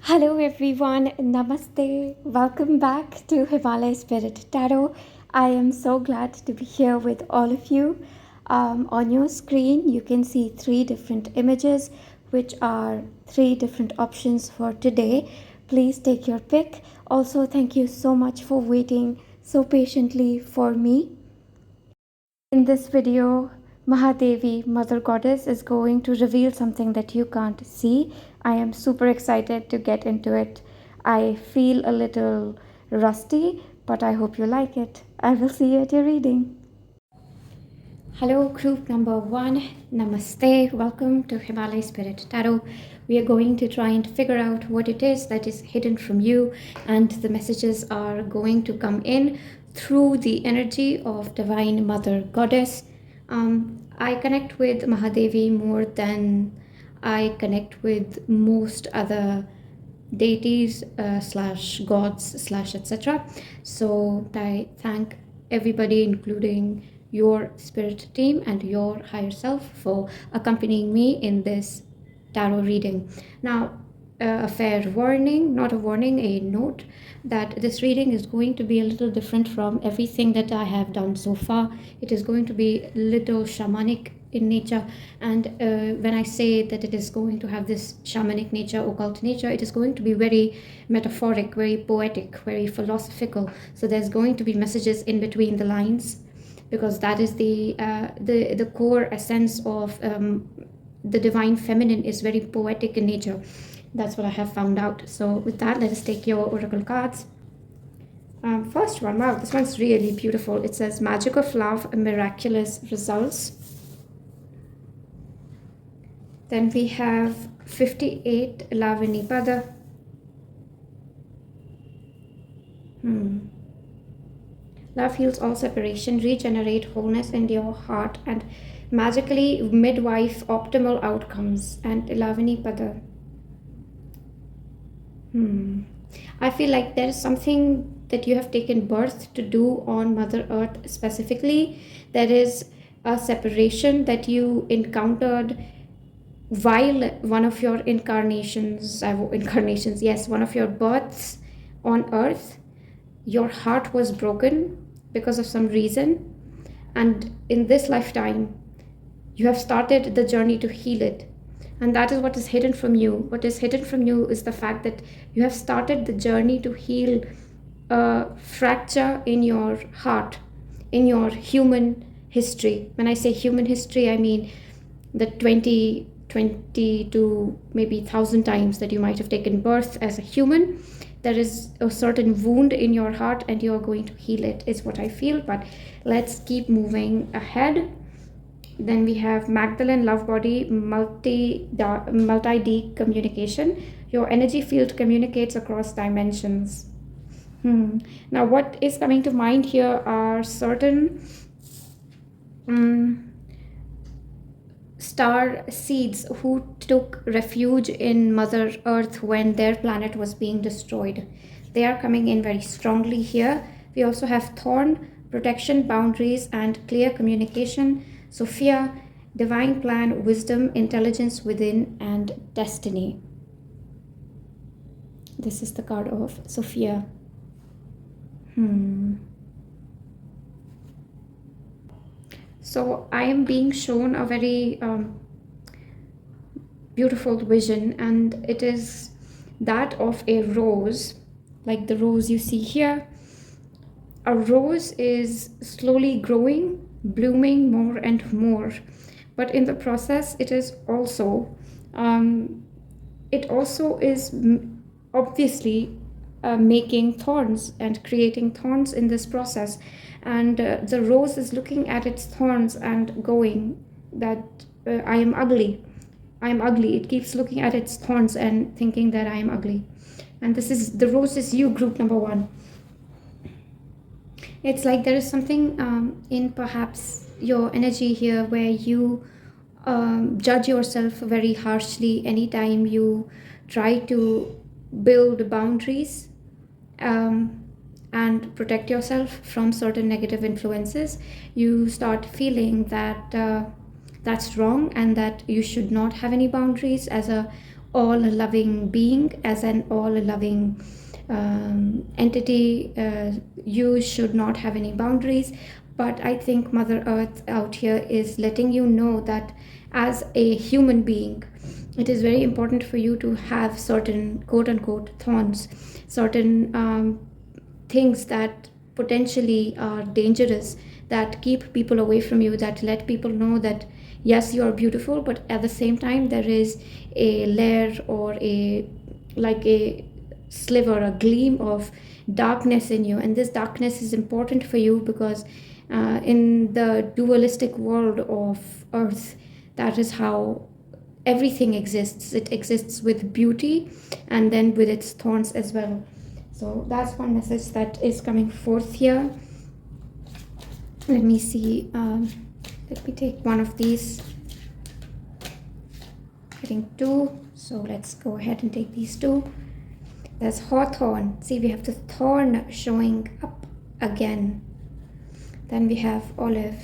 Hello everyone, Namaste. Welcome back to Himalaya Spirit Tarot. I am so glad to be here with all of you. On your screen, you can see three different images, which are three different options for today. Please take your pick. Also, thank you so much for waiting so patiently for me. In this video, Mahadevi, Mother Goddess, is going to reveal something that you can't see. I am super excited to get into it. I feel a little rusty, but I hope you like it. I will see you at your reading. Hello, group number 1. Namaste. Welcome to Himalaya Spirit Tarot. We are going to try and figure out what it is that is hidden from you, and the messages are going to come in through the energy of Divine Mother Goddess. I connect with Mahadevi more than I connect with most other deities slash gods slash etc. So I thank everybody, including your spirit team and your higher self, for accompanying me in this tarot reading. Now, a fair warning, not a warning, a note that this reading is going to be a little different from everything that I have done so far. It is going to be a little shamanic in nature, and when I say that it is going to have this shamanic nature, occult nature, it is going to be very metaphoric, very poetic, very philosophical. So there's going to be messages in between the lines, because that is the core essence of the divine feminine is very poetic in nature. That's what I have found out. So with that, let us take your oracle cards. First one, wow, this one's really beautiful. It says magic of love, miraculous results. Then we have 58, Lavani Pada. Love heals all separation, regenerate wholeness in your heart, and magically midwife optimal outcomes. And Lavani Pada. I feel like there is something that you have taken birth to do on Mother Earth specifically. There is a separation that you encountered while one of your one of your births on Earth. Your heart was broken because of some reason, and in this lifetime you have started the journey to heal it. And that is what is hidden from you. What is hidden from you is the fact that you have started the journey to heal a fracture in your heart, in your human history. When I say human history, I mean the 20 to maybe 1,000 times that you might have taken birth as a human. There is a certain wound in your heart, and you are going to heal it, is what I feel. But let's keep moving ahead. Then we have Magdalene, love body, multi-D communication. Your energy field communicates across dimensions. Now, what is coming to mind here are certain star seeds who took refuge in Mother Earth when their planet was being destroyed. They are coming in very strongly here. We also have thorn, protection, boundaries, and clear communication. Sophia, divine plan, wisdom, intelligence within, and destiny. This is the card of Sophia. So I am being shown a very beautiful vision, and it is that of a rose, like the rose you see here. A rose is slowly growing, blooming more and more, but in the process it is also is obviously making thorns and creating thorns in this process. And the rose is looking at its thorns and going that I am ugly. It keeps looking at its thorns and thinking that I am ugly. And this is the rose is you, group number 1. It's like there is something in perhaps your energy here where you judge yourself very harshly anytime you try to build boundaries and protect yourself from certain negative influences. You start feeling that that's wrong and that you should not have any boundaries as a all-loving being, as an all-loving entity. You should not have any boundaries. But I think Mother Earth out here is letting you know that as a human being, it is very important for you to have certain quote-unquote thorns, certain things that potentially are dangerous, that keep people away from you, that let people know that yes, you are beautiful, but at the same time there is a layer or a sliver, a gleam of darkness in you. And this darkness is important for you because in the dualistic world of Earth, that is how everything exists. It exists with beauty and then with its thorns as well. So that's one message that is coming forth here. Let me see. Let me take one of these. Getting two. So let's go ahead and take these two. There's hawthorn. See, we have the thorn showing up again. Then we have olive.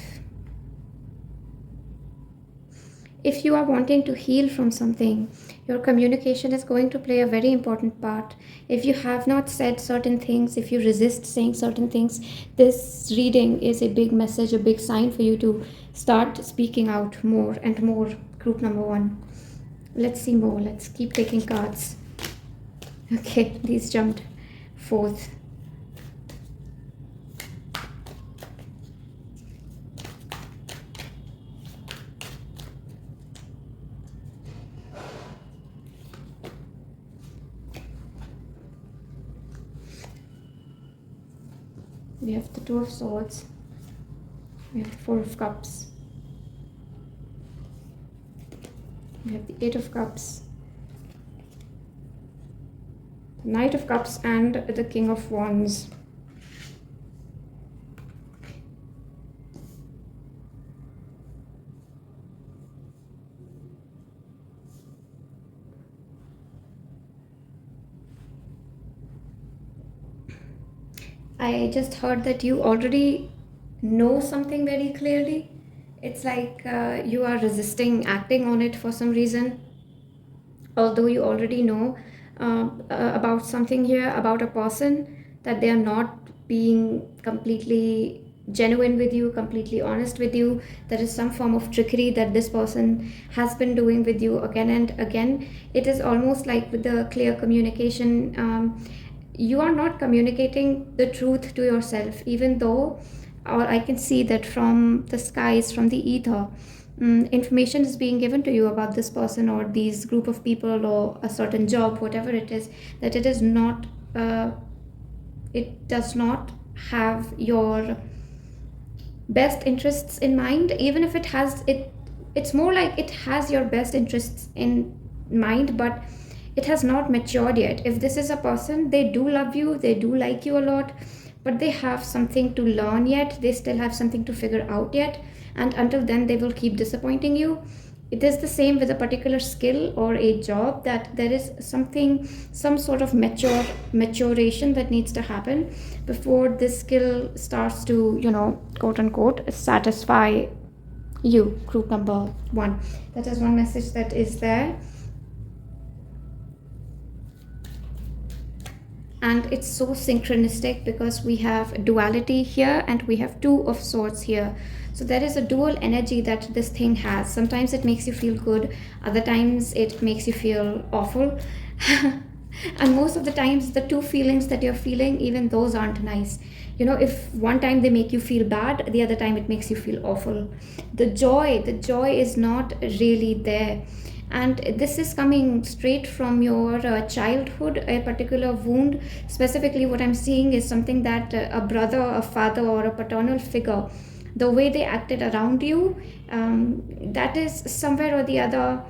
If you are wanting to heal from something, your communication is going to play a very important part. If you have not said certain things, if you resist saying certain things, this reading is a big message, a big sign for you to start speaking out more and more. Group number 1. Let's see more. Let's keep taking cards. Okay, these jumped forth. We have the 2 of Swords. We have the 4 of Cups. We have the 8 of Cups. The Knight of Cups and the King of Wands. I just heard that you already know something very clearly. It's like you are resisting acting on it for some reason. Although you already know about something here, about a person, that they are not being completely genuine with you, completely honest with you. There is some form of trickery that this person has been doing with you again and again. It is almost like with the clear communication, you are not communicating the truth to yourself, even though, or I can see that from the skies, from the ether, information is being given to you about this person or these group of people or a certain job, whatever it is, that it is not, it does not have your best interests in mind. Even if it has it, it's more like it has your best interests in mind, but it has not matured yet. If this is a person, they do love you, they do like you a lot, but they have something to learn yet. They still have something to figure out yet, and until then they will keep disappointing you. It is the same with a particular skill or a job, that there is something, some sort of maturation that needs to happen before this skill starts to, you know, quote unquote, satisfy you. Group number 1. That is one message that is there. And it's so synchronistic because we have duality here and we have 2 of Swords here. So there is a dual energy that this thing has. Sometimes it makes you feel good, other times it makes you feel awful. And most of the times the 2 feelings that you're feeling, even those aren't nice. You know, if one time they make you feel bad, the other time it makes you feel awful. The joy is not really there. And this is coming straight from your childhood, a particular wound. Specifically what I'm seeing is something that a brother, a father, or a paternal figure, the way they acted around you, that is somewhere or the other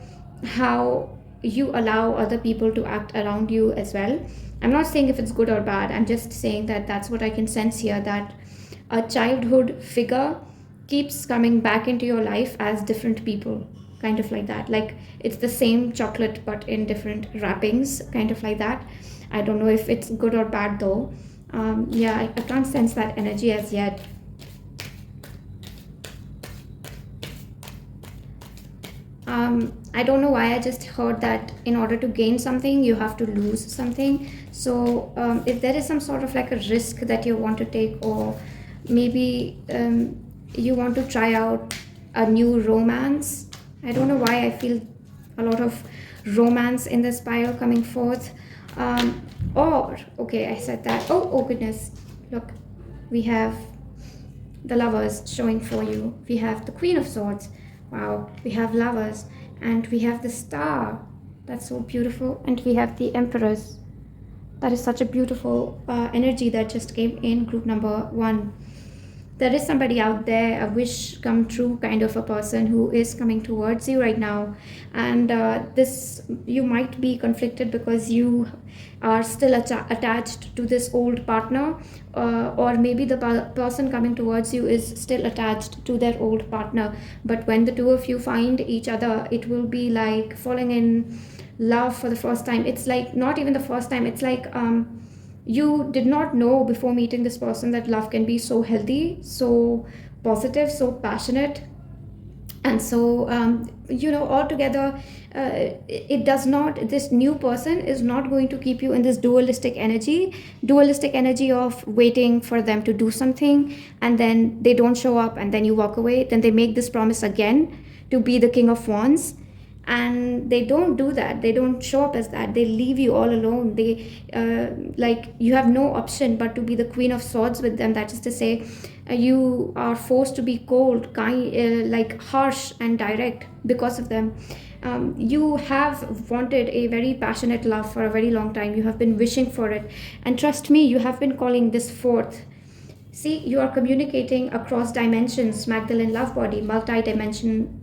how you allow other people to act around you as well. I'm not saying if it's good or bad, I'm just saying that that's what I can sense here, that a childhood figure keeps coming back into your life as different people, kind of like that. Like it's the same chocolate but in different wrappings, kind of like that. I don't know if it's good or bad though. Yeah, I can't sense that energy as yet. I don't know why I just heard that in order to gain something, you have to lose something. So if there is some sort of like a risk that you want to take, or maybe you want to try out a new romance. I don't know why I feel a lot of romance in this pile coming forth. Or, okay, I said that. Oh goodness. Look, we have the lovers showing for you. We have the Queen of Swords. Wow, we have lovers. And we have the star. That's so beautiful. And we have the Empress. That is such a beautiful energy that just came in group number 1. There is somebody out there, a wish come true kind of a person who is coming towards you right now. And this, you might be conflicted because you are still attached to this old partner, or maybe the person coming towards you is still attached to their old partner. But when the two of you find each other, it will be like falling in love for the first time. It's like not even the first time. It's like you did not know before meeting this person that love can be so healthy, so positive, so passionate. And so altogether it does not, this new person is not going to keep you in this dualistic energy of waiting for them to do something, and then they don't show up, and then you walk away. Then they make this promise again to be the King of Wands, and they don't do that. They don't show up as that. They leave you all alone. They like, you have no option but to be the Queen of Swords with them. That is to say, you are forced to be cold, kind, like harsh and direct because of them. You have wanted a very passionate love for a very long time. You have been wishing for it, and trust me, you have been calling this forth. See, you are communicating across dimensions, Magdalene Love Body, multi-dimension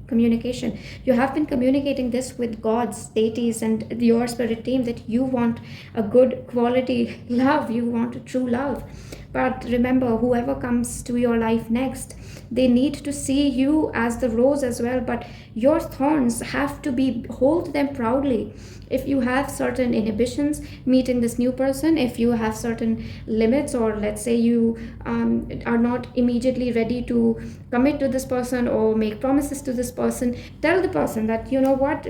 communication. You have been communicating this with gods, deities, and your spirit team, that you want a good quality love, you want a true love. But remember, whoever comes to your life next, they need to see you as the rose as well, but your thorns have to be, hold them proudly. If you have certain inhibitions meeting this new person, if you have certain limits, or let's say you are not immediately ready to commit to this person or make promises to this person, tell the person that, you know what,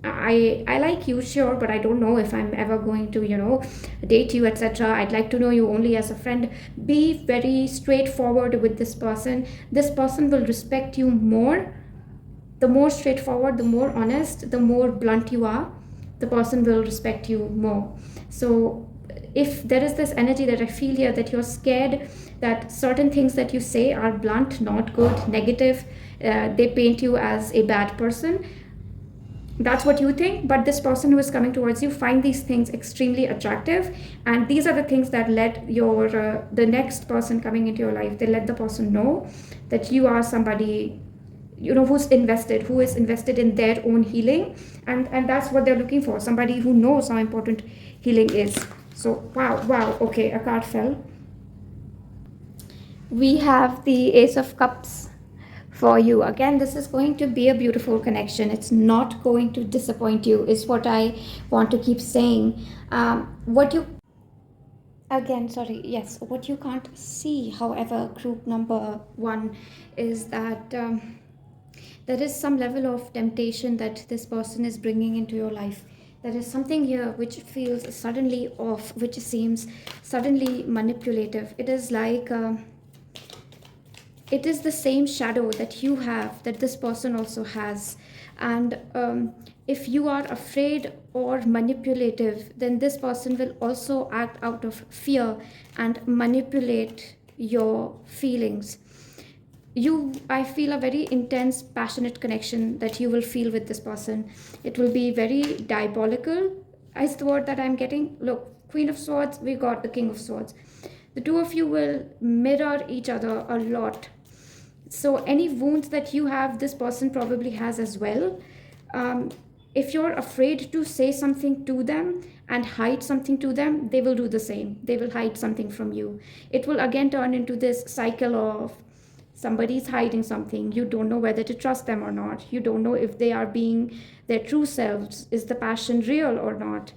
I like you, sure, but I don't know if I'm ever going to, date you, etc. I'd like to know you only as a friend. Be very straightforward with this person. This person will respect you more. The more straightforward, the more honest, the more blunt you are, the person will respect you more. So if there is this energy that I feel here, that you're scared that certain things that you say are blunt, not good, negative, they paint you as a bad person, that's what you think. But this person who is coming towards you find these things extremely attractive, and these are the things that let your the next person coming into your life, they let the person know that you are somebody who is invested in their own healing, and that's what they're looking for, somebody who knows how important healing is. So wow, okay, a card fell. We have the Ace of Cups for you. Again, this is going to be a beautiful connection. It's not going to disappoint you, is what I want to keep saying. What you can't see, however, group number 1, is that there is some level of temptation that this person is bringing into your life. There is something here which feels suddenly off, which seems suddenly manipulative. It is like it is the same shadow that you have, that this person also has. And if you are afraid or manipulative, then this person will also act out of fear and manipulate your feelings. I feel a very intense, passionate connection that you will feel with this person. It will be very diabolical, is the word that I'm getting. Look, Queen of Swords, we got the King of Swords. The two of you will mirror each other a lot. So any wounds that you have, this person probably has as well. If you're afraid to say something to them and hide something to them, they will do the same. They will hide something from you. It will again turn into this cycle of somebody's hiding something. You don't know whether to trust them or not. You don't know if they are being their true selves. Is the passion real or not?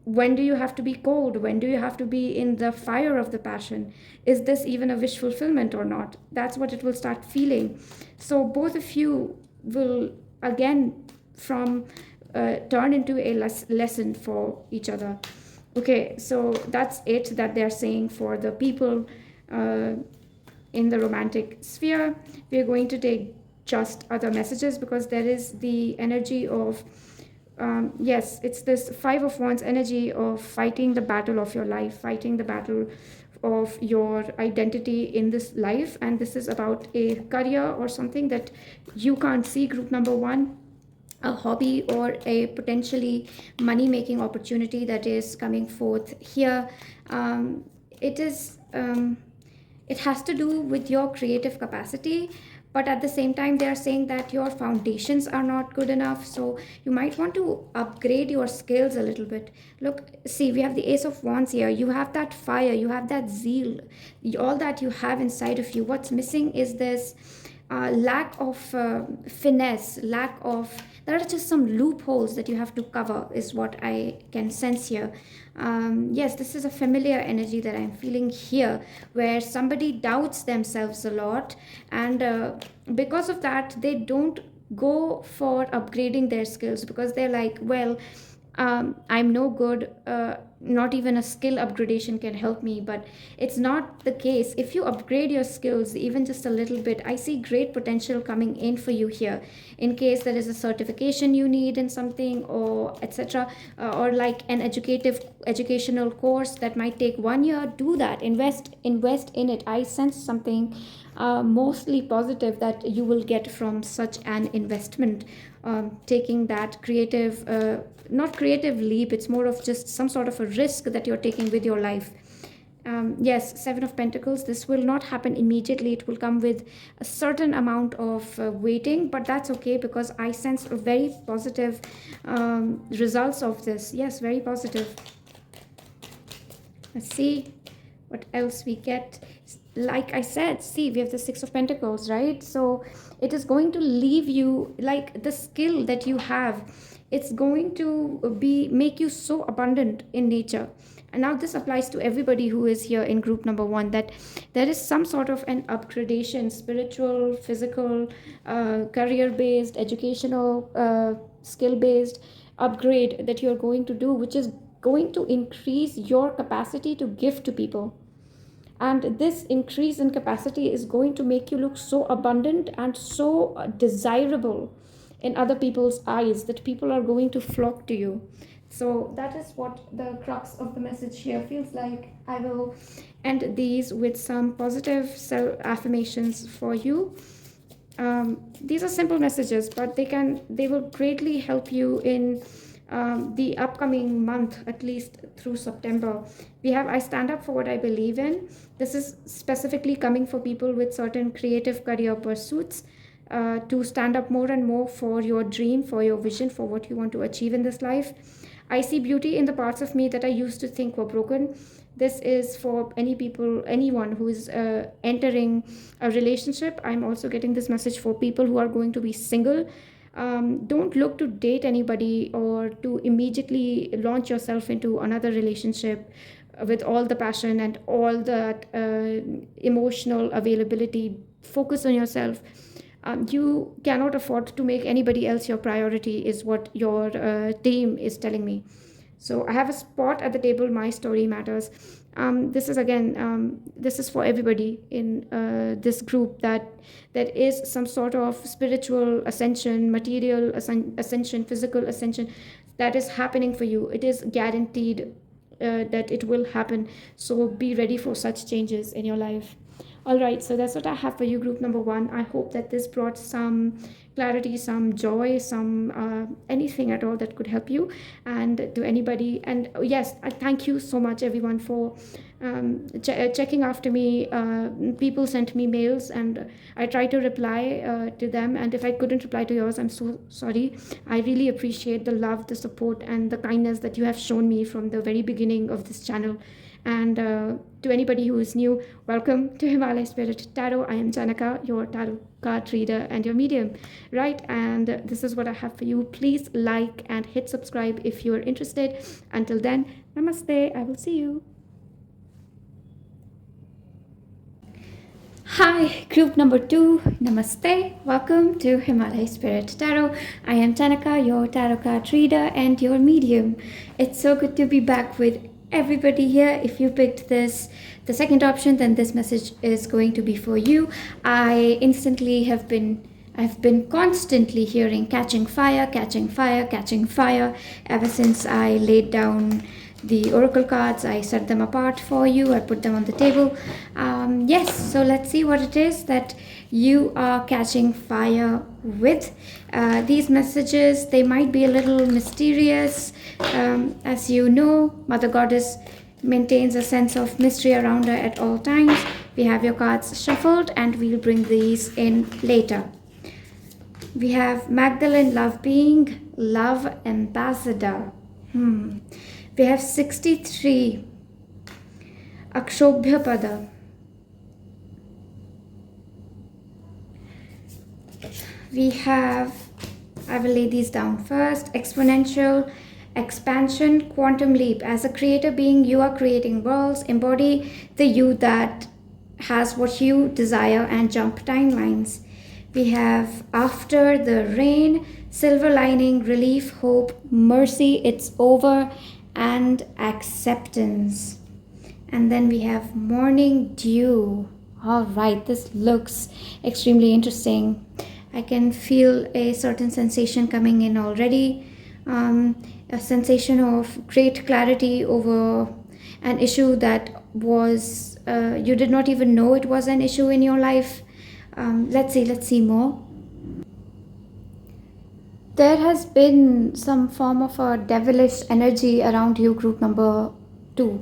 When do you have to be cold? When do you have to be in the fire of the passion? Is this even a wish fulfillment or not? That's what it will start feeling. So both of you will again from turn into a lesson for each other. Okay, so that's it that they're saying for the people in the romantic sphere. We're going to take just other messages because there is the energy of yes, it's this Five of Wands energy of fighting the battle of your life, fighting the battle of your identity in this life. And this is about a career or something that you can't see, group number one, a hobby or a potentially money-making opportunity that is coming forth here. It is it has to do with your creative capacity, but at the same time they are saying that your foundations are not good enough, so you might want to upgrade your skills a little bit. Look, see, we have the Ace of Wands here. You have that fire, you have that zeal, all that you have inside of you. What's missing is this lack of finesse, lack of, there are just some loopholes that you have to cover, is what I can sense here. Yes, this is a familiar energy that I'm feeling here, where somebody doubts themselves a lot, and because of that they don't go for upgrading their skills, because they're like, well, I'm no good, not even a skill upgradation can help me. But it's not the case. If you upgrade your skills even just a little bit, I see great potential coming in for you here, in case there is a certification you need in something, or etc., or like an educational course that might take 1 year. Do that, invest in it. I sense something mostly positive that you will get from such an investment. Taking that creative, not creative leap, it's more of just some sort of a risk that you're taking with your life. Yes, Seven of Pentacles, this will not happen immediately. It will come with a certain amount of waiting, but that's okay, because I sense very positive results of this. Yes, very positive. Let's see what else we get. Like I said, see, we have the Six of Pentacles, right? So it is going to leave you, like, the skill that you have, it's going to be make you so abundant in nature. And now this applies to everybody who is here in group number one, that there is some sort of an upgradation, spiritual, physical, career based, educational, skill based upgrade that you're going to do, which is going to increase your capacity to give to people. And this increase in capacity is going to make you look so abundant and so desirable in other people's eyes, that people are going to flock to you. So that is what the crux of the message here feels like. I will end these with some positive self-affirmations for you. These are simple messages, but they will greatly help you in the upcoming month, at least through September. We have I stand up for what I believe in. This is specifically coming for people with certain creative career pursuits, to stand up more and more for your dream, for your vision, for what you want to achieve in this life. I see beauty in the parts of me that I used to think were broken. This is for anyone who is entering a relationship. I'm also getting this message for people who are going to be single. Don't look to date anybody or to immediately launch yourself into another relationship with all the passion and all that emotional availability. Focus on yourself. You cannot afford to make anybody else your priority, is what your team is telling me. So I have a spot at the table. My story matters. This is again, this is for everybody in this group, that there is some sort of spiritual ascension, material ascension, physical ascension that is happening for you. It is guaranteed that it will happen. So be ready for such changes in your life. All right, so that's what I have for you, group number one. I hope that this brought some clarity, some joy, some anything at all that could help you, and to anybody. And yes, I thank you so much, everyone, for checking after me. People sent me mails, and I try to reply to them. And if I couldn't reply to yours, I'm so sorry. I really appreciate the love, the support, and the kindness that you have shown me from the very beginning of this channel. And to anybody who is new, welcome to Himalaya Spirit Tarot. I am Janaka, your tarot card reader and your medium, right? And this is what I have for you. Please like and hit subscribe if you're interested. Until then, namaste. I will see you. Hi, group number 2. Namaste. Welcome to Himalaya Spirit Tarot. I am Tanaka, your tarot card reader and your medium. It's so good to be back with everybody here. If you picked this, the second option, then this message is going to be for you. I've been constantly hearing catching fire, catching fire, catching fire ever since I laid down the oracle cards. I set them apart for you. I put them on the table. Yes, so let's see what it is that you are catching fire with. These messages, they might be a little mysterious. As you know, Mother Goddess maintains a sense of mystery around her at all times. We have your cards shuffled and we'll bring these in later. We have Magdalene Love Being, Love Ambassador. We have 63, Akshobhya Pada. We have, I will lay these down first, Exponential Expansion, Quantum Leap. As a creator being, you are creating worlds. Embody the you that has what you desire and jump timelines. We have After the Rain, Silver Lining, Relief, Hope, Mercy, It's Over, and Acceptance. And then we have Morning Dew. All right, this looks extremely interesting. I can feel a certain sensation coming in already. A sensation of great clarity over an issue that was, you did not even know it was an issue in your life. Let's see more. There has been some form of a devilish energy around you, group number 2,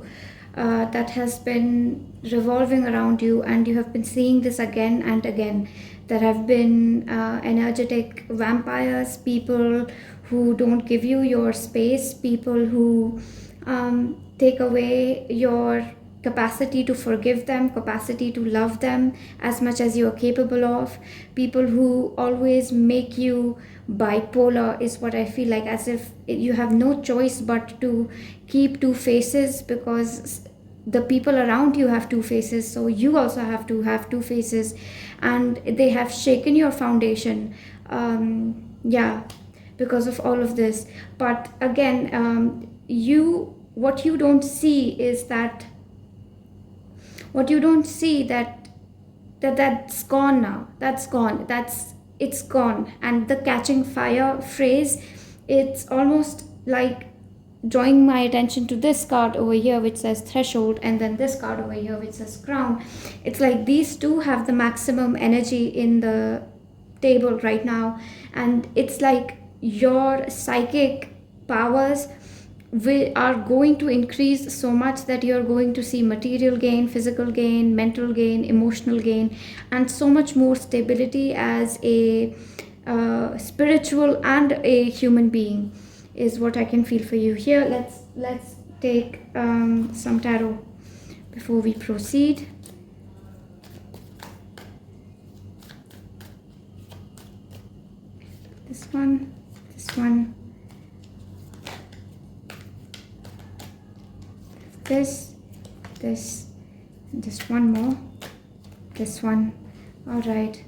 that has been revolving around you, and you have been seeing this again and again. There have been energetic vampires, people who don't give you your space, people who take away your capacity to forgive them, capacity to love them as much as you are capable of. People who always make you bipolar is what I feel like, as if you have no choice but to keep two faces, because the people around you have two faces, so you also have to have two faces, and they have shaken your foundation, because of all of this. But again, what you don't see is that that's gone now. That's gone. It's gone. And the catching fire phrase, it's almost like drawing my attention to this card over here which says threshold, and then this card over here which says crown. It's like these two have the maximum energy in the table right now, and it's like your psychic powers are going to increase so much that you're going to see material gain, physical gain, mental gain, emotional gain, and so much more stability as a spiritual and a human being is what I can feel for you here. Let's take some tarot before we proceed. This one, this, and just one more, this one. All right.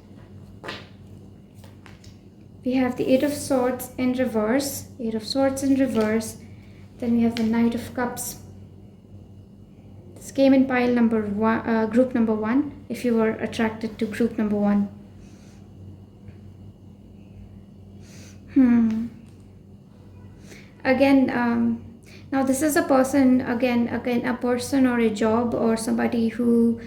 We have the Eight of Swords in reverse, Then we have the Knight of Cups. This came in pile number 1, group number 1, if you were attracted to group number 1. Again, now this is a person, again a person or a job or somebody who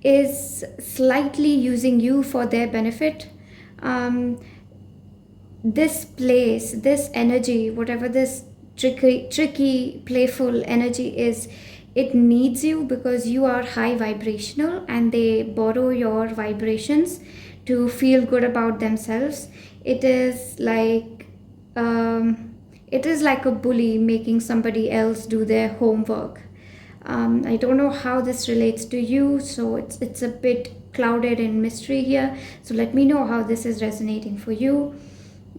is slightly using you for their benefit. This place, this energy, whatever this tricky, playful energy is, it needs you because you are high vibrational, and they borrow your vibrations to feel good about themselves. It is like a bully making somebody else do their homework. I don't know how this relates to you, so it's a bit clouded in mystery here. So let me know how this is resonating for you.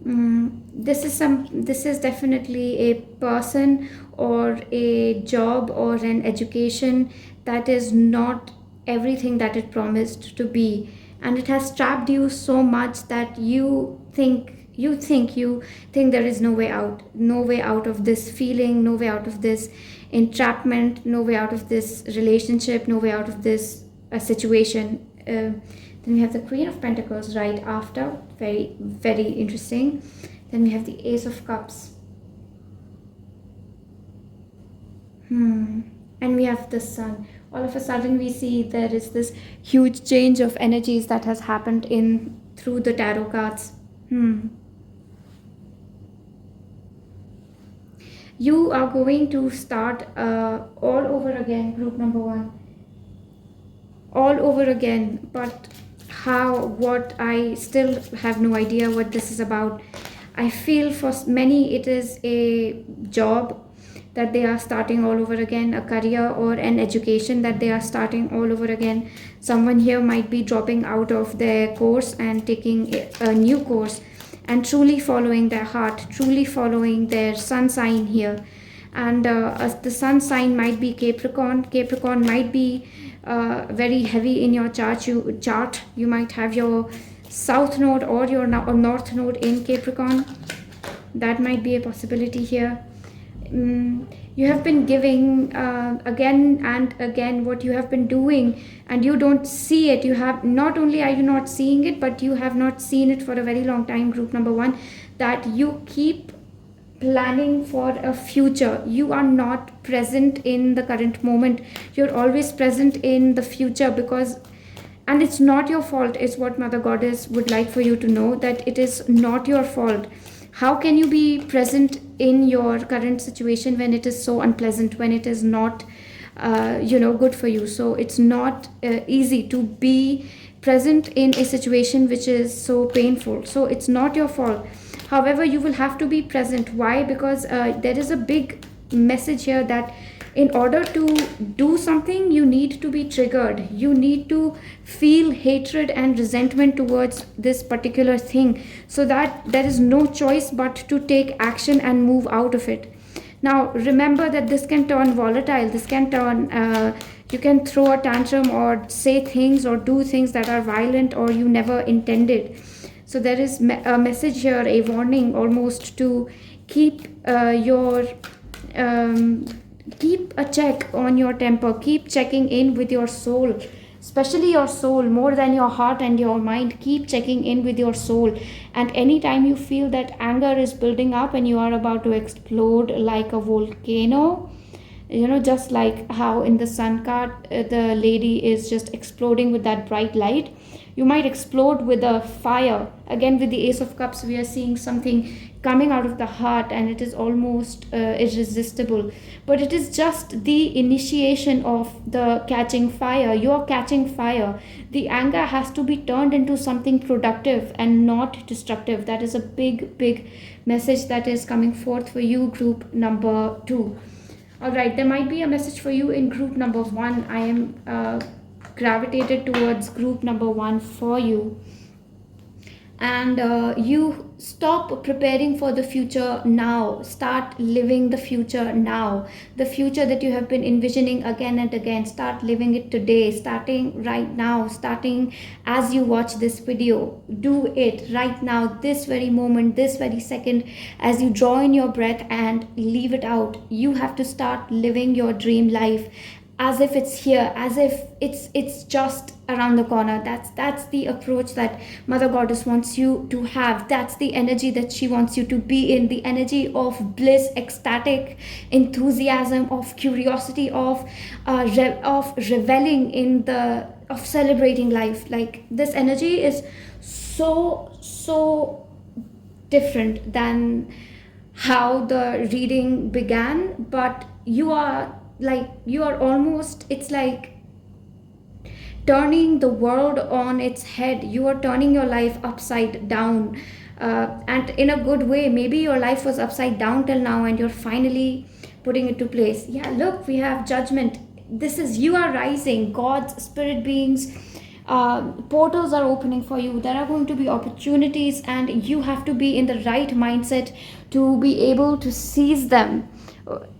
This is definitely a person or a job or an education that is not everything that it promised to be, and it has trapped you so much that you think there is no way out, no way out of this feeling, no way out of this entrapment, no way out of this relationship, no way out of this situation. Then we have the Queen of Pentacles right after, very, very interesting. Then we have the Ace of Cups. And we have the Sun. All of a sudden we see there is this huge change of energies that has happened through the tarot cards. You are going to start all over again, group number 1. All over again, but how, what, I still have no idea what this is about. I feel for many it is a job that they are starting all over again, a career or an education that they are starting all over again. Someone here might be dropping out of their course and taking a new course and truly following their heart, truly following their sun sign here. And the sun sign might be Capricorn. Capricorn might be very heavy in your chart. You might have your south node or your north node in Capricorn. That might be a possibility here. You have been giving again and again what you have been doing, and you don't see it. You have, not only are you not seeing it, but you have not seen it for a very long time, group number 1, that you keep planning for a future. You are not present in the current moment. You're always present in the future, because, and it's not your fault, is what Mother Goddess would like for you to know, that it is not your fault. How can you be present in your current situation when it is so unpleasant, when it is not good for you? So it's not easy to be present in a situation which is so painful. So it's not your fault. However, you will have to be present. Why? Because there is a big message here that in order to do something, you need to be triggered. You need to feel hatred and resentment towards this particular thing, so that there is no choice but to take action and move out of it. Now, remember that this can turn volatile. This can turn, you can throw a tantrum or say things or do things that are violent or you never intended. So there is a message here, a warning almost, to keep keep a check on your temper. Keep checking in with your soul, especially your soul, more than your heart and your mind. Keep checking in with your soul. And anytime you feel that anger is building up and you are about to explode like a volcano, just like how in the Sun card the lady is just exploding with that bright light, you might explode with a fire. Again, with the Ace of Cups, we are seeing something coming out of the heart, and it is almost irresistible. But it is just the initiation of the catching fire. You are catching fire. The anger has to be turned into something productive and not destructive. That is a big, big message that is coming forth for you, group number 2. All right, there might be a message for you in group number 1. I am gravitated towards group number 1 for you. And you stop preparing for the future now. Start living the future now. The future that you have been envisioning again and again, start living it today, starting right now, starting as you watch this video. Do it right now, this very moment, this very second, as you draw in your breath and leave it out. You have to start living your dream life as if it's here, as if it's just around the corner. That's the approach that Mother Goddess wants you to have. That's the energy that she wants you to be in, the energy of bliss, ecstatic enthusiasm, of curiosity, of reveling in of celebrating life. Like, this energy is so different than how the reading began, but you are almost, it's like turning the world on its head. You are turning your life upside down, and in a good way. Maybe your life was upside down till now and you're finally putting it to place. Yeah, look, we have Judgment. This is, you are rising. God's spirit beings, portals are opening for you. There are going to be opportunities, and you have to be in the right mindset to be able to seize them.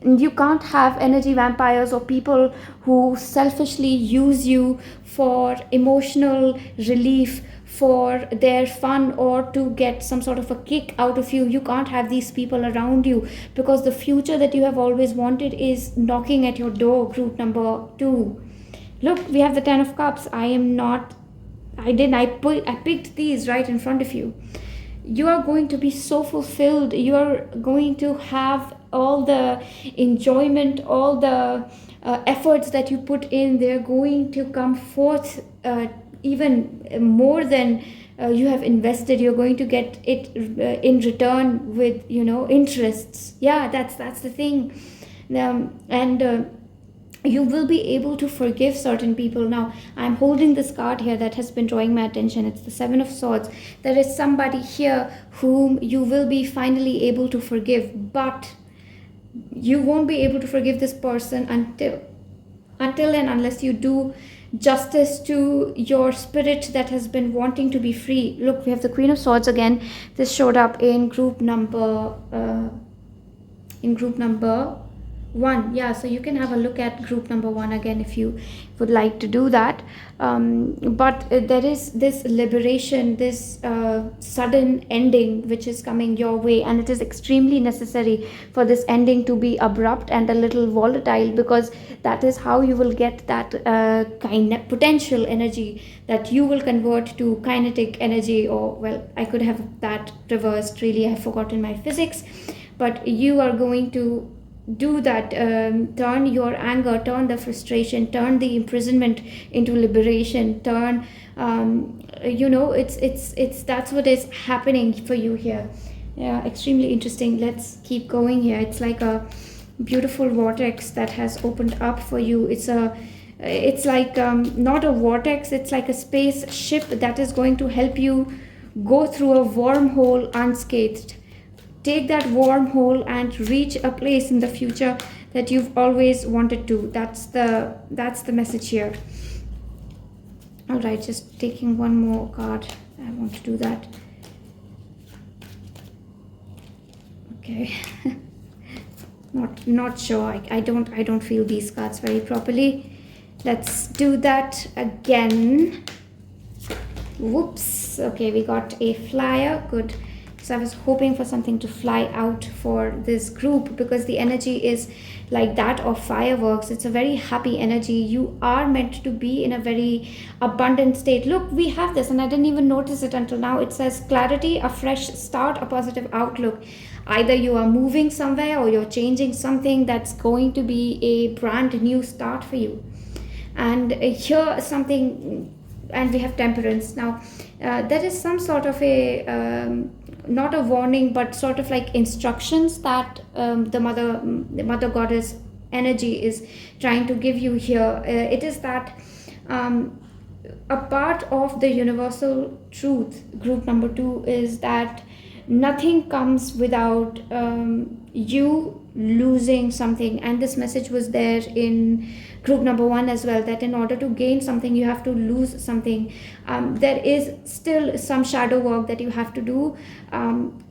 You can't have energy vampires or people who selfishly use you for emotional relief, for their fun, or to get some sort of a kick out of you. You can't have these people around you, because the future that you have always wanted is knocking at your door. Group number 2. Look, we have the 10 of cups. I picked these right in front of you. You are going to be so fulfilled. You are going to have all the enjoyment, all the efforts that you put in. They're going to come forth even more than you have invested. You're going to get it in return with, interests. Yeah, that's the thing. And you will be able to forgive certain people. Now, I'm holding this card here that has been drawing my attention. It's the 7 of Swords. There is somebody here whom you will be finally able to forgive, but you won't be able to forgive this person until and unless you do justice to your spirit that has been wanting to be free. Look, we have the Queen of Swords again. This showed up in group number 1. Yeah, so you can have a look at group number 1 again if you would like to do that. But there is this liberation, this sudden ending which is coming your way, and it is extremely necessary for this ending to be abrupt and a little volatile, because that is how you will get that potential energy that you will convert to kinetic energy. Or, well, I could have that reversed, really. I have forgotten my physics, but you are going to do that. Turn your anger, turn the frustration, turn the imprisonment into liberation, turn it's that's what is happening for you here. Yeah, extremely interesting. Let's keep going here. It's like a beautiful vortex that has opened up for you. It's like not a vortex, it's like a spaceship that is going to help you go through a wormhole unscathed. Take that wormhole and reach a place in the future that you've always wanted to. That's the message here. All right, just taking one more card. I want to do that. Okay. Not sure. I don't feel these cards very properly. Let's do that again. Whoops. Okay, we got a flyer. Good. So I was hoping for something to fly out for this group, because the energy is like that of fireworks. It's a very happy energy. You are meant to be in a very abundant state. Look, we have this, and I didn't even notice it until now. It says clarity, a fresh start, a positive outlook. Either you are moving somewhere or you're changing something that's going to be a brand new start for you. And here something, and we have temperance. Now, there is some sort of a not a warning, but sort of like instructions that the mother goddess energy is trying to give you here. It is that a part of the universal truth, group number 2, is that nothing comes without you losing something. And this message was there in group number 1 as well, that in order to gain something you have to lose something. There is still some shadow work that you have to do,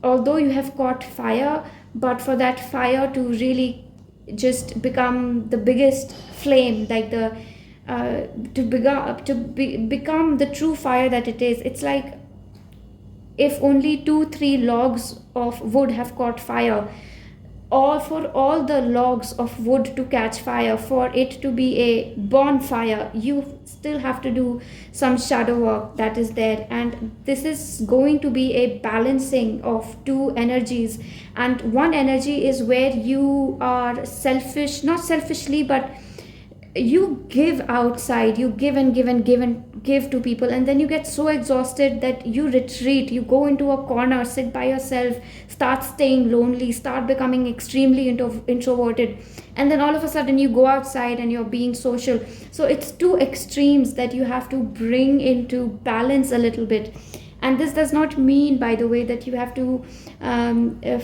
although you have caught fire, but for that fire to really just become the biggest flame, like become the true fire that it is. It's like if only 2-3 logs of wood have caught fire, or for all the logs of wood to catch fire, for it to be a bonfire, you still have to do some shadow work that is there. And this is going to be a balancing of 2 energies. And one energy is where you are selfish, not selfishly, but you give outside, you give and give and give and give to people, and then you get so exhausted that you retreat, you go into a corner, sit by yourself, start staying lonely, start becoming extremely introverted, and then all of a sudden you go outside and you're being social. So it's 2 extremes that you have to bring into balance a little bit. And this does not mean, by the way, that you have to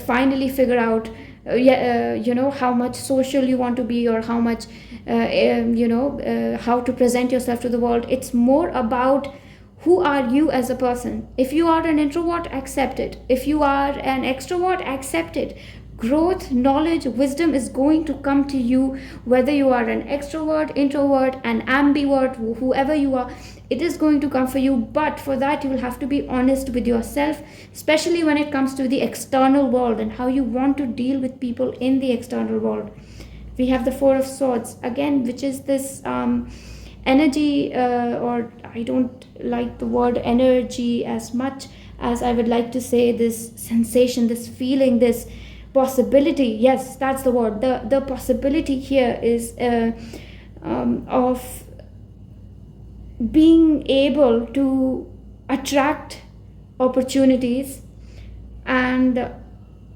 finally figure out how much social you want to be, or how much how to present yourself to the world. It's more about who are you as a person. If you are an introvert, accept it. If you are an extrovert, accept it. growth, knowledge, wisdom is going to come to you, whether you are an extrovert, introvert, an ambivert, whoever you are. It is going to come for you, but for that you will have to be honest with yourself, especially when it comes to the external world and how you want to deal with people in the external world. We have the Four of Swords again, which is this energy, or I don't like the word energy as much as I would like to say this sensation, this feeling, this possibility. Yes, that's the word. The possibility here is of being able to attract opportunities and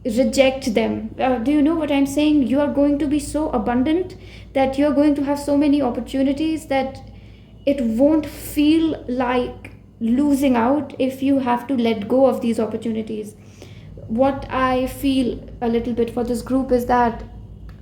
reject them. Do you know what I'm saying? You are going to be so abundant that you're going to have so many opportunities that it won't feel like losing out if you have to let go of these opportunities. What I feel a little bit for this group is that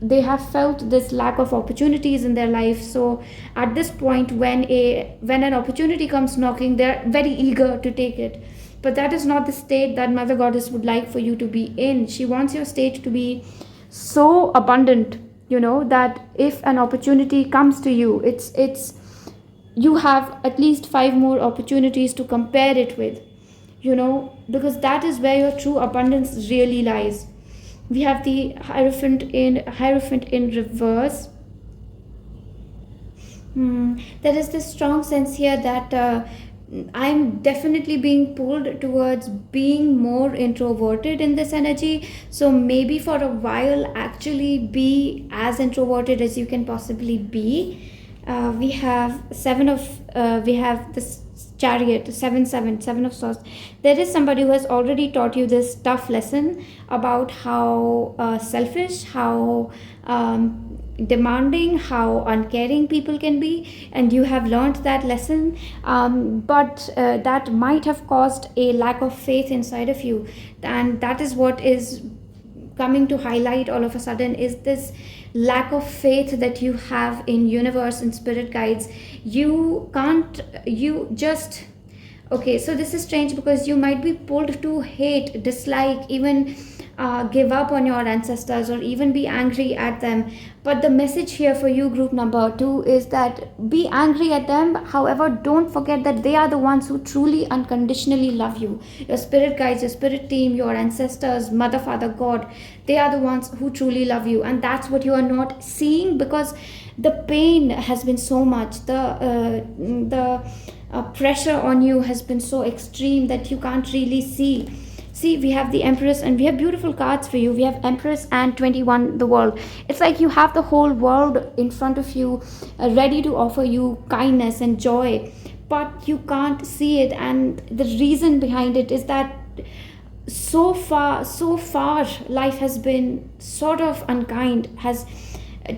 they have felt this lack of opportunities in their life. So at this point, when an opportunity comes knocking, they're very eager to take it. But that is not the state that Mother Goddess would like for you to be in. She wants your state to be so abundant, that if an opportunity comes to you, it's you have at least 5 more opportunities to compare it with, because that is where your true abundance really lies. We have the Hierophant in reverse. There is this strong sense here that I'm definitely being pulled towards being more introverted in this energy. So maybe for a while actually be as introverted as you can possibly be. We have we have this Chariot, 7 of Swords. There is somebody who has already taught you this tough lesson about how selfish, how demanding, how uncaring people can be, and you have learned that lesson, but that might have caused a lack of faith inside of you, and that is what is coming to highlight all of a sudden, is this lack of faith that you have in universe and spirit guides. Okay, so this is strange because you might be pulled to hate, dislike, even give up on your ancestors, or even be angry at them. But the message here for you, group number 2, is that be angry at them. However, don't forget that they are the ones who truly unconditionally love you. Your spirit guides, your spirit team, your ancestors, Mother, Father, God, they are the ones who truly love you. And that's what you are not seeing, because the pain has been so much, the pressure on you has been so extreme that you can't really see. See, we have the Empress, and we have beautiful cards for you. We have Empress and 21, the world. It's like you have the whole world in front of you, ready to offer you kindness and joy, but you can't see it. And the reason behind it is that so far life has been sort of unkind, has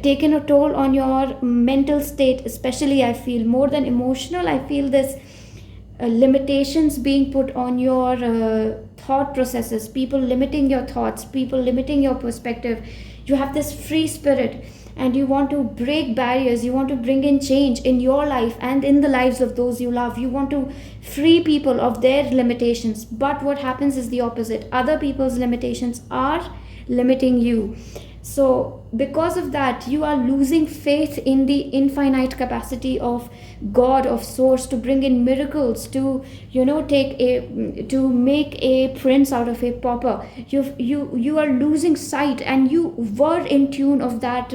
taken a toll on your mental state, especially. I feel more than emotional, I feel this limitations being put on your thought processes, people limiting your thoughts, people limiting your perspective. You have this free spirit and you want to break barriers, you want to bring in change in your life and in the lives of those you love. You want to free people of their limitations, but what happens is the opposite. Other people's limitations are limiting you. So because of that, you are losing faith in the infinite capacity of God, of Source, to bring in miracles, to to make a prince out of a pauper. You are losing sight, and you were in tune of that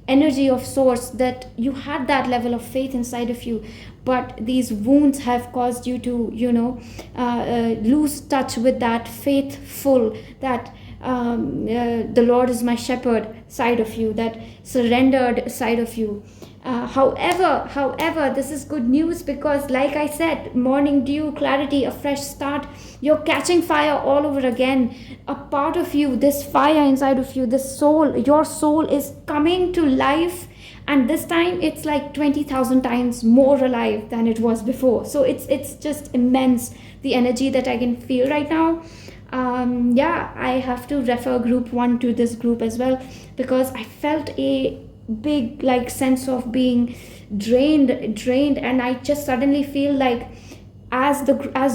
energy of Source, that you had that level of faith inside of you. But these wounds have caused you to lose touch with that faithful, that the Lord is my shepherd side of you, that surrendered side of you. However, this is good news, because like I said, morning dew, clarity, a fresh start, you're catching fire all over again. A part of you, this fire inside of you, this soul, your soul is coming to life, and this time it's like 20,000 times more alive than it was before. So it's just immense, the energy that I can feel right now. I have to refer group 1 to this group as well, because I felt a big sense of being drained, and I just suddenly feel like as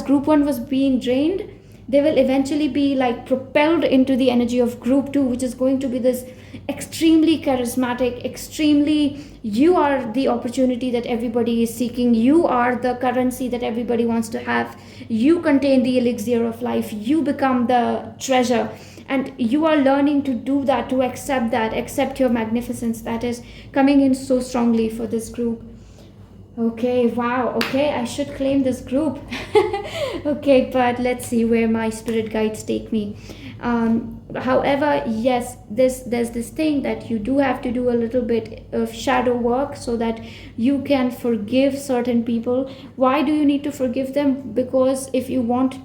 group 1 was being drained, they will eventually be like propelled into the energy of group 2, which is going to be this extremely charismatic, extremely, you are the opportunity that everybody is seeking, you are the currency that everybody wants to have, you contain the elixir of life, you become the treasure, and you are learning to do that, to accept your magnificence that is coming in so strongly for this group. Okay, wow, okay, I should claim this group. Okay, but let's see where my spirit guides take me. However, yes, there's this thing that you do have to do a little bit of shadow work so that you can forgive certain people. Why do you need to forgive them? Because if you want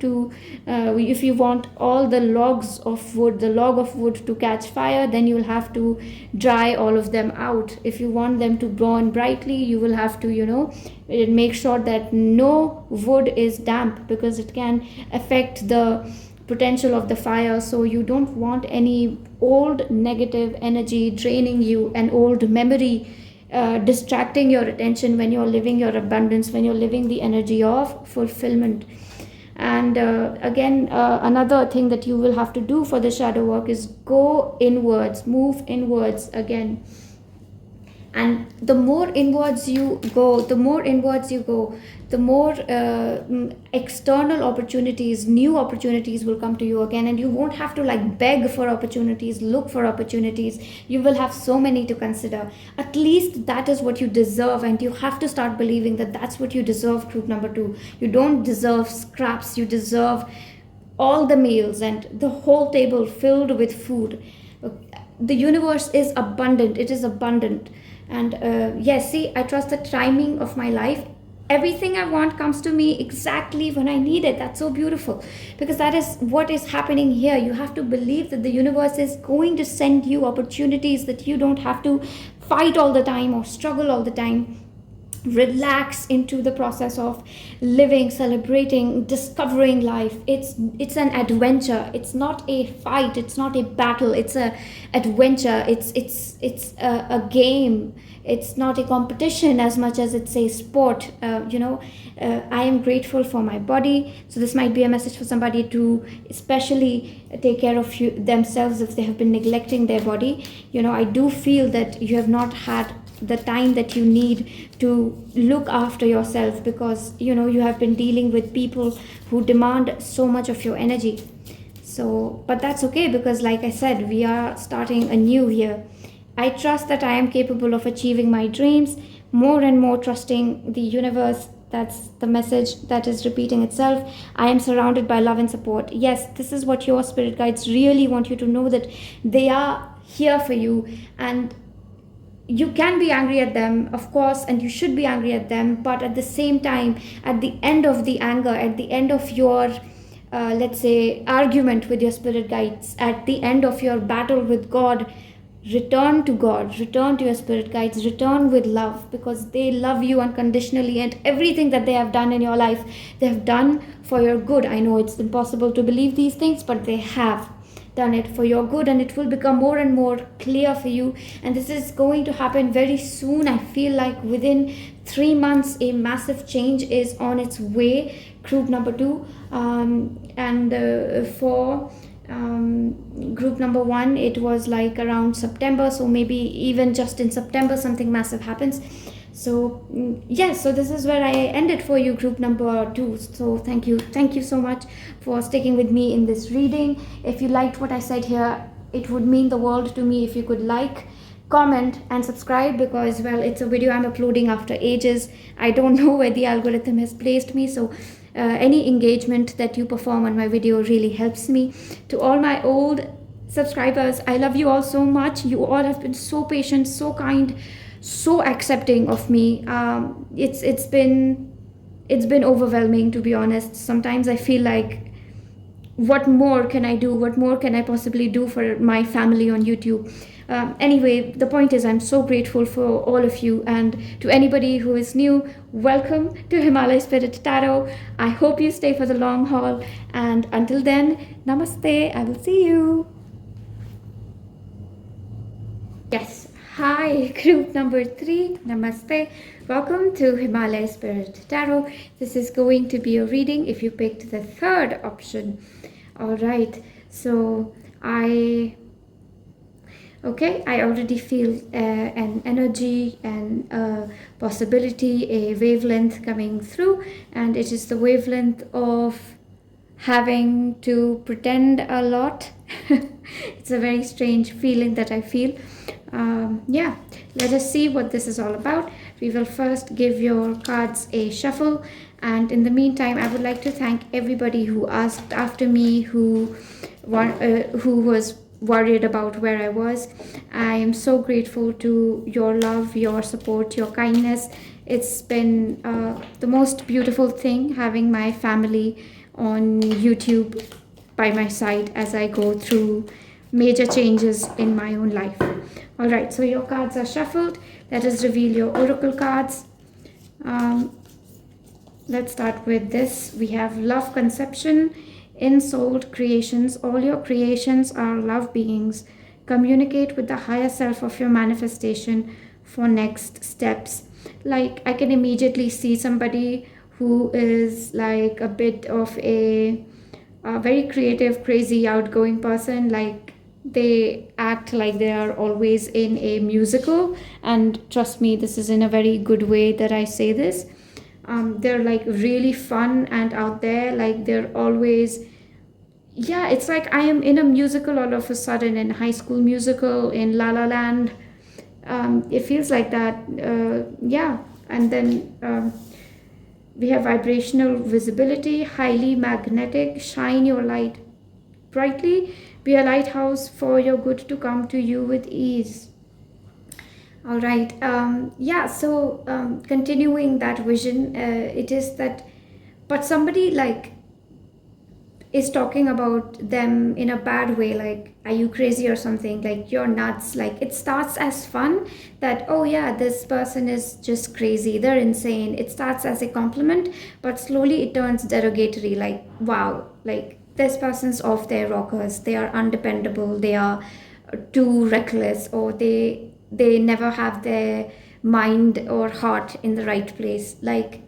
all the logs of wood, the log of wood to catch fire, then you'll have to dry all of them out. If you want them to burn brightly, you will have to, make sure that no wood is damp, because it can affect the potential of the fire. So you don't want any old negative energy draining you, an old memory distracting your attention when you're living your abundance, when you're living the energy of fulfillment. And again, another thing that you will have to do for the shadow work is go inwards, move inwards again. And the more inwards you go, the more external opportunities, new opportunities will come to you again, and you won't have to like beg for opportunities, look for opportunities. You will have so many to consider. At least that is what you deserve, and you have to start believing that that's what you deserve, group number 2. You don't deserve scraps, you deserve all the meals and the whole table filled with food. The universe is abundant, it is abundant. And yes, see, I trust the timing of my life. Everything I want comes to me exactly when I need it. That's so beautiful, because that is what is happening here. You have to believe that the universe is going to send you opportunities, that you don't have to fight all the time or struggle all the time. Relax into the process of living, celebrating, discovering life. It's an adventure. It's not a fight, it's not a battle, it's a adventure. It's a game. It's not a competition as much as it's a sport. I am grateful for my body. So this might be a message for somebody to especially take care of themselves if they have been neglecting their body. I do feel that you have not had the time that you need to look after yourself, because you have been dealing with people who demand so much of your energy. So, but that's okay, because like I said, we are starting anew here. I trust that I am capable of achieving my dreams, more and more trusting the universe. That's the message that is repeating itself. I am surrounded by love and support. Yes, this is what your spirit guides really want you to know, that they are here for you. And you can be angry at them, of course, and you should be angry at them, but at the same time, at the end of the anger, at the end of your let's say argument with your spirit guides, at the end of your battle with God, return to God, return to your spirit guides, return with love, because they love you unconditionally, and everything that they have done in your life, they have done for your good. I know it's impossible to believe these things, but they have done it for your good, and it will become more and more clear for you. And this is going to happen very soon. I feel like within 3 months a massive change is on its way, group number 2. For group number 1, it was like around September, so maybe even just in September something massive happens. So yes, so this is where I ended for you, group number 2. So thank you so much for sticking with me in this reading. If you liked what I said here, it would mean the world to me if you could like, comment and subscribe, because well, it's a video I'm uploading after ages. I don't know where the algorithm has placed me, so any engagement that you perform on my video really helps me. To all my old subscribers, I love you all so much. You all have been so patient, so kind, so accepting of me. It's been overwhelming, to be honest. Sometimes I feel like, what more can I do? What more can I possibly do for my family on YouTube? Anyway, the point is, I'm so grateful for all of you, and to anybody who is new, welcome to Himalaya Spirit Tarot. I hope you stay for the long haul, and until then, namaste. I will see you. Yes. Hi, group number 3. Namaste. Welcome to Himalaya Spirit Tarot. This is going to be a reading if you picked the third option. All right. So I already feel an energy and a possibility, a wavelength coming through, and it is the wavelength of having to pretend a lot. It's a very strange feeling that I feel. Let us see what this is all about. We will first give your cards a shuffle, and in the meantime I would like to thank everybody who asked after me, who was worried about where I was. I am so grateful to your love, your support, your kindness. It's been the most beautiful thing having my family on YouTube by my side as I go through major changes in my own life. All right, so your cards are shuffled. Let us reveal your oracle cards. Let's start with this. We have love conception, ensouled creations. All your creations are love beings. Communicate with the higher self of your manifestation for next steps. Like, I can immediately see somebody who is like a bit of a very creative, crazy, outgoing person. Like, they act like they are always in a musical, and trust me, this is in a very good way that I say this. They're like really fun and out there. Like, they're always, yeah, it's like I am in a musical all of a sudden, in High School Musical, in La La Land. It feels like that. And then we have vibrational visibility, highly magnetic. Shine your light brightly. Be a lighthouse for your good to come to you with ease. All right. Continuing that vision, it is that, but somebody like is talking about them in a bad way, like, are you crazy or something, like you're nuts. Like, it starts as fun, that, oh yeah, this person is just crazy, they're insane. It starts as a compliment, but slowly it turns derogatory, like, wow, like, this person's off their rockers, they are undependable, they are too reckless, or they never have their mind or heart in the right place. Like,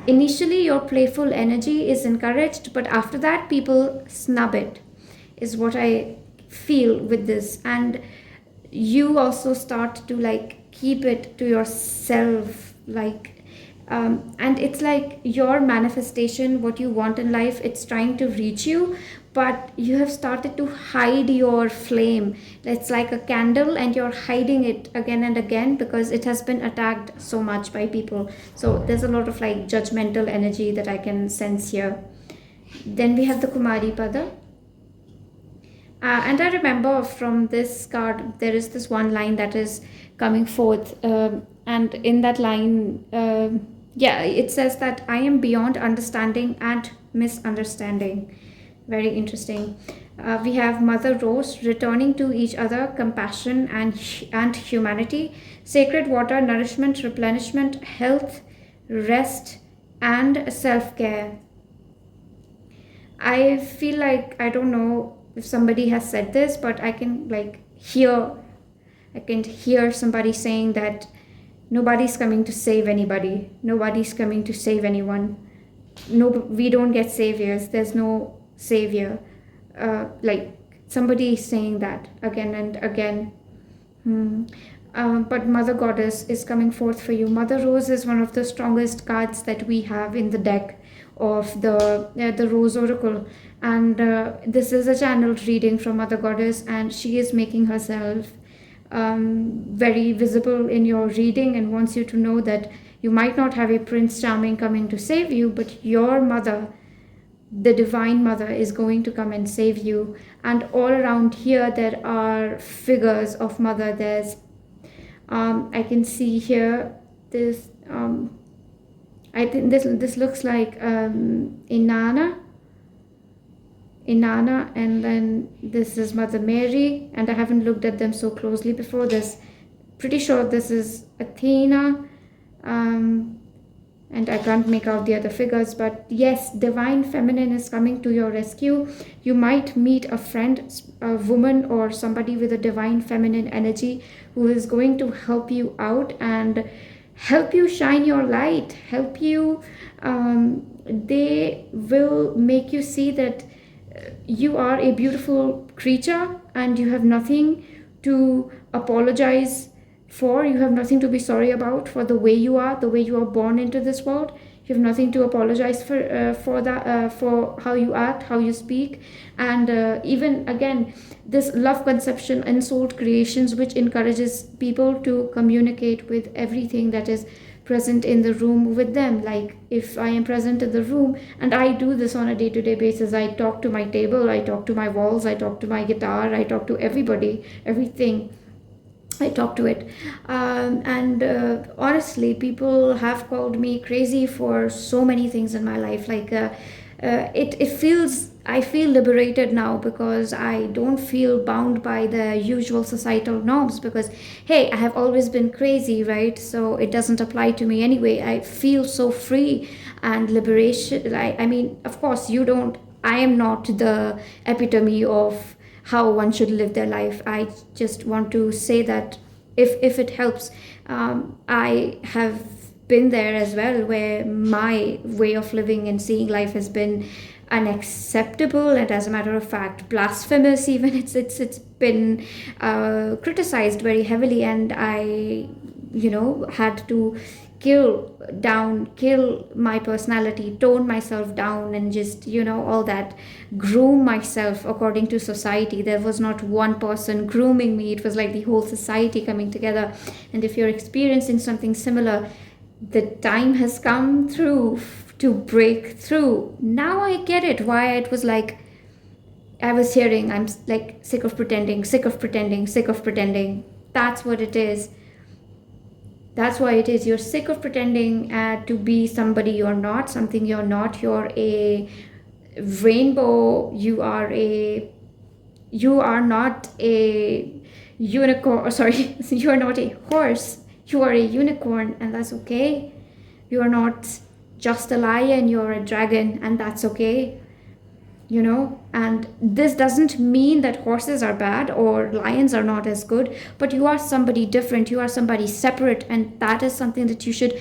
initially your playful energy is encouraged, but after that people snub it, is what I feel with this. And you also start to like keep it to yourself, like, and it's like your manifestation, what you want in life, it's trying to reach you, but you have started to hide your flame. It's like a candle and you're hiding it again and again because it has been attacked so much by people. So there's a lot of like judgmental energy that I can sense here. Then we have the Kumari Pada. And I remember from this card, there is this one line that is coming forth. And in that line, it says that I am beyond understanding and misunderstanding. Very interesting. We have Mother Rose, returning to each other, compassion and humanity, sacred water, nourishment, replenishment, health, rest, and self-care. I feel like, I don't know if somebody has said this, but I can hear somebody saying that nobody's coming to save anybody. Nobody's coming to save anyone. No, we don't get saviors. There's no savior. Like, somebody is saying that again and again. But Mother Goddess is coming forth for you. Mother Rose is one of the strongest cards that we have in the deck of the Rose Oracle, and this is a channeled reading from Mother Goddess, and she is making herself very visible in your reading and wants you to know that you might not have a Prince Charming coming to save you, but your mother, the Divine Mother, is going to come and save you. And all around here there are figures of Mother. There's I can see here this I think this looks like Inanna, and then this is Mother Mary, and I haven't looked at them so closely before this. Pretty sure this is Athena, and I can't make out the other figures, but yes, divine feminine is coming to your rescue. You might meet a friend, a woman or somebody with a divine feminine energy who is going to help you out and help you shine your light, help you. They will make you see that you are a beautiful creature and you have nothing to apologize for. You have nothing to be sorry about for the way you are born into this world. You have nothing to apologize for that, for how you act, how you speak. And even again, this love conception and soul creations, which encourages people to communicate with everything that is present in the room with them. Like if I am present in the room, and I do this on a day-to-day basis, I talk to my table, I talk to my walls, I talk to my guitar, I talk to everybody, everything, I talk to it. And honestly, people have called me crazy for so many things in my life. Like I feel liberated now because I don't feel bound by the usual societal norms, because hey, I have always been crazy, right? So it doesn't apply to me anyway. I feel so free and liberation. I mean, of course, I am not the epitome of how one should live their life. I just want to say that if it helps, I have been there as well, where my way of living and seeing life has been unacceptable, and as a matter of fact blasphemous even. It's been criticized very heavily, and I had to kill my personality, tone myself down, and just all that, groom myself according to society. There was not one person grooming me, it was like the whole society coming together. And if you're experiencing something similar, the time has come through to break through. Now I get it, why it was like I was hearing, I'm like sick of pretending. That's what it is. That's why it is. You're sick of pretending to be somebody you're not, something you're not. You're a rainbow. You are not a unicorn. Sorry, you are not a horse. You are a unicorn, and that's okay. You are not just a lion. You're a dragon, and that's okay. And this doesn't mean that horses are bad or lions are not as good, but you are somebody different, you are somebody separate, and that is something that you should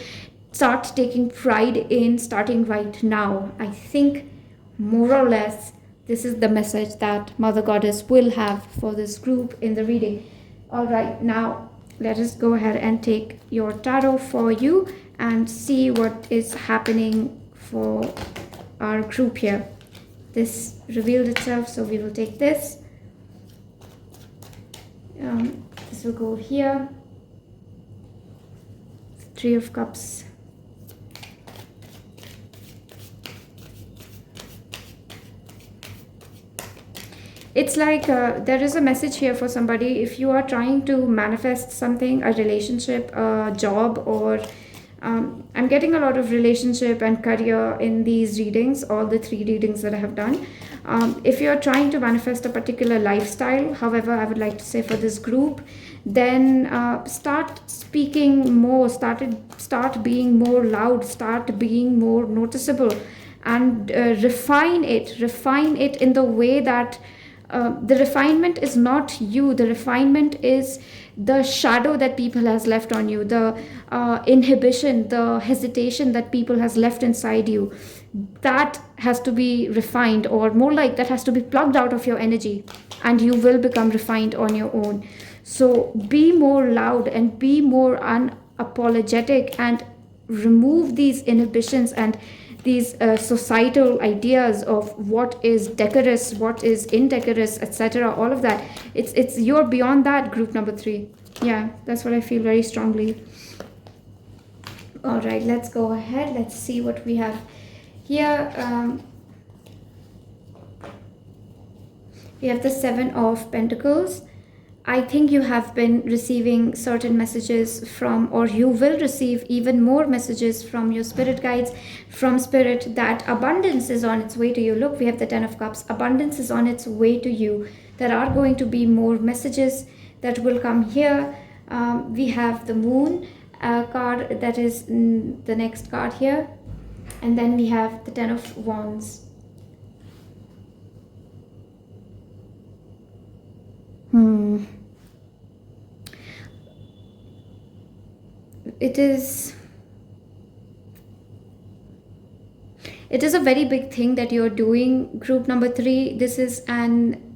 start taking pride in, starting right now. I think more or less this is the message that Mother Goddess will have for this group in the reading. All right, now let us go ahead and take your tarot for you and see what is happening for our group here. This revealed itself, so we will take this. This will go here. 3 of Cups. It's like there is a message here for somebody. If you are trying to manifest something, a relationship, a job, or I'm getting a lot of relationship and career in these readings, all the 3 readings that I have done. If you're trying to manifest a particular lifestyle, however, I would like to say for this group, then start speaking more, start being more loud, start being more noticeable, and refine it in the way that the refinement is not you. The refinement is the shadow that people has left on you, the inhibition, the hesitation that people has left inside you. That has to be refined, or more like that has to be plugged out of your energy, and you will become refined on your own. So be more loud and be more unapologetic, and remove these inhibitions and these societal ideas of what is decorous, what is indecorous, etc. All of that. It's you're beyond that, group number 3. Yeah, that's what I feel very strongly. All right, let's go ahead. Let's see what we have here. We have the 7 of Pentacles. I think you have been receiving certain messages from, or you will receive even more messages from your spirit guides, from spirit, that abundance is on its way to you. Look, we have the 10 of Cups. Abundance is on its way to you. There are going to be more messages that will come here. We have the Moon, card that is the next card here. And then we have the Ten of Wands. It is a very big thing that you're doing, group number 3. This is an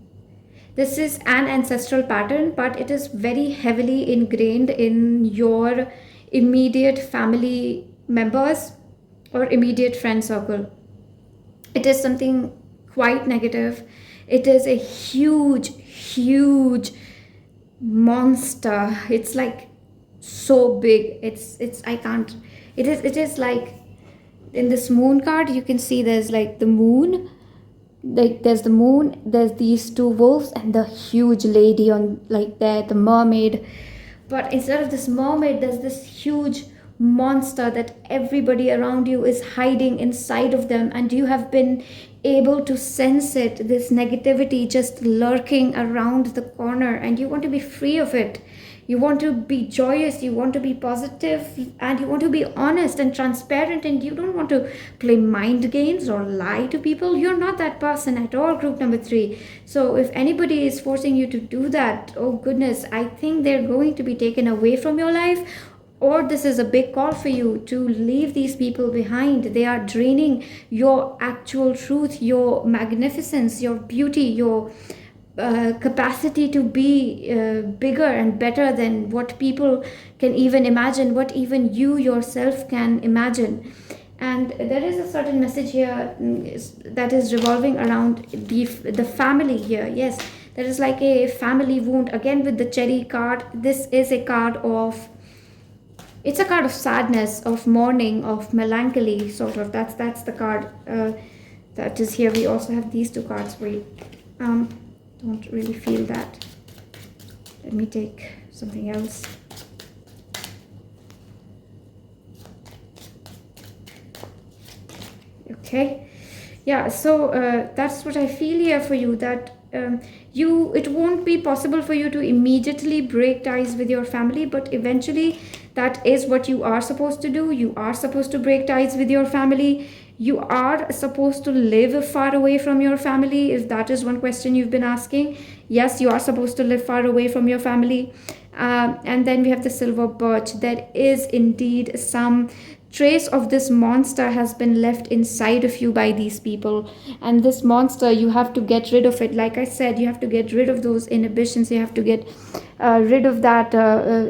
ancestral pattern, but it is very heavily ingrained in your immediate family members or immediate friend circle. It is something quite negative. It is a huge monster. It's like so big. It is like, in this moon card you can see there's like the moon, like there's the moon, there's these 2 wolves, and the huge lady on like there, the mermaid. But instead of this mermaid, there's this huge monster that everybody around you is hiding inside of them, and you have been able to sense it, this negativity just lurking around the corner, and you want to be free of it. You want to be joyous, you want to be positive, and you want to be honest and transparent, and you don't want to play mind games or lie to people. You're not that person at all, group number 3. So if anybody is forcing you to do that, oh goodness, I think they're going to be taken away from your life, or this is a big call for you to leave these people behind. They are draining your actual truth, your magnificence, your beauty, your capacity to be bigger and better than what people can even imagine, what even you yourself can imagine. And there is a certain message here that is revolving around the family here. Yes, there is like a family wound. Again, with the cherry card, this is a card of, it's a card of sadness, of mourning, of melancholy, sort of. That's the card that is here. We also have these 2 cards. Wait, don't really feel that. Let me take something else. Okay, yeah, so that's what I feel here for you, that it won't be possible for you to immediately break ties with your family, but eventually that is what you are supposed to do. You are supposed to break ties with your family. You are supposed to live far away from your family, if that is one question you've been asking. Yes, you are supposed to live far away from your family. And then we have the silver birch. There is indeed some trace of this monster has been left inside of you by these people, and this monster, you have to get rid of it. Like I said, you have to get rid of those inhibitions. You have to get rid of that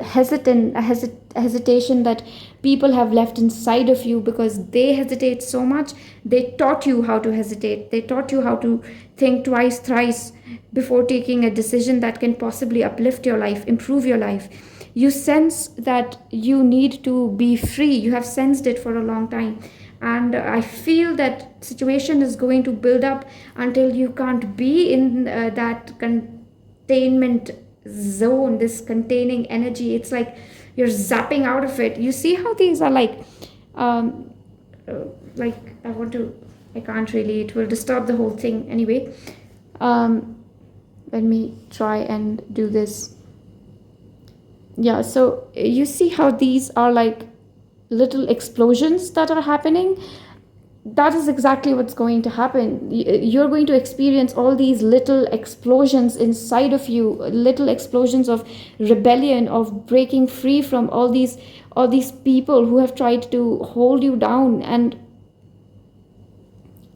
hesitation that people have left inside of you, because they hesitate so much. They taught you how to hesitate. They taught you how to think twice, thrice before taking a decision that can possibly uplift your life, improve your life. You sense that you need to be free. You have sensed it for a long time, and I feel that situation is going to build up until you can't be in that containment zone, this containing energy. It's like you're zapping out of it. You see how these are like I can't really, it will disturb the whole thing anyway. Let me try and do this. Yeah, so you see how these are like little explosions that are happening. That is exactly what's going to happen. You're going to experience all these little explosions inside of you, little explosions of rebellion, of breaking free from all these people who have tried to hold you down. And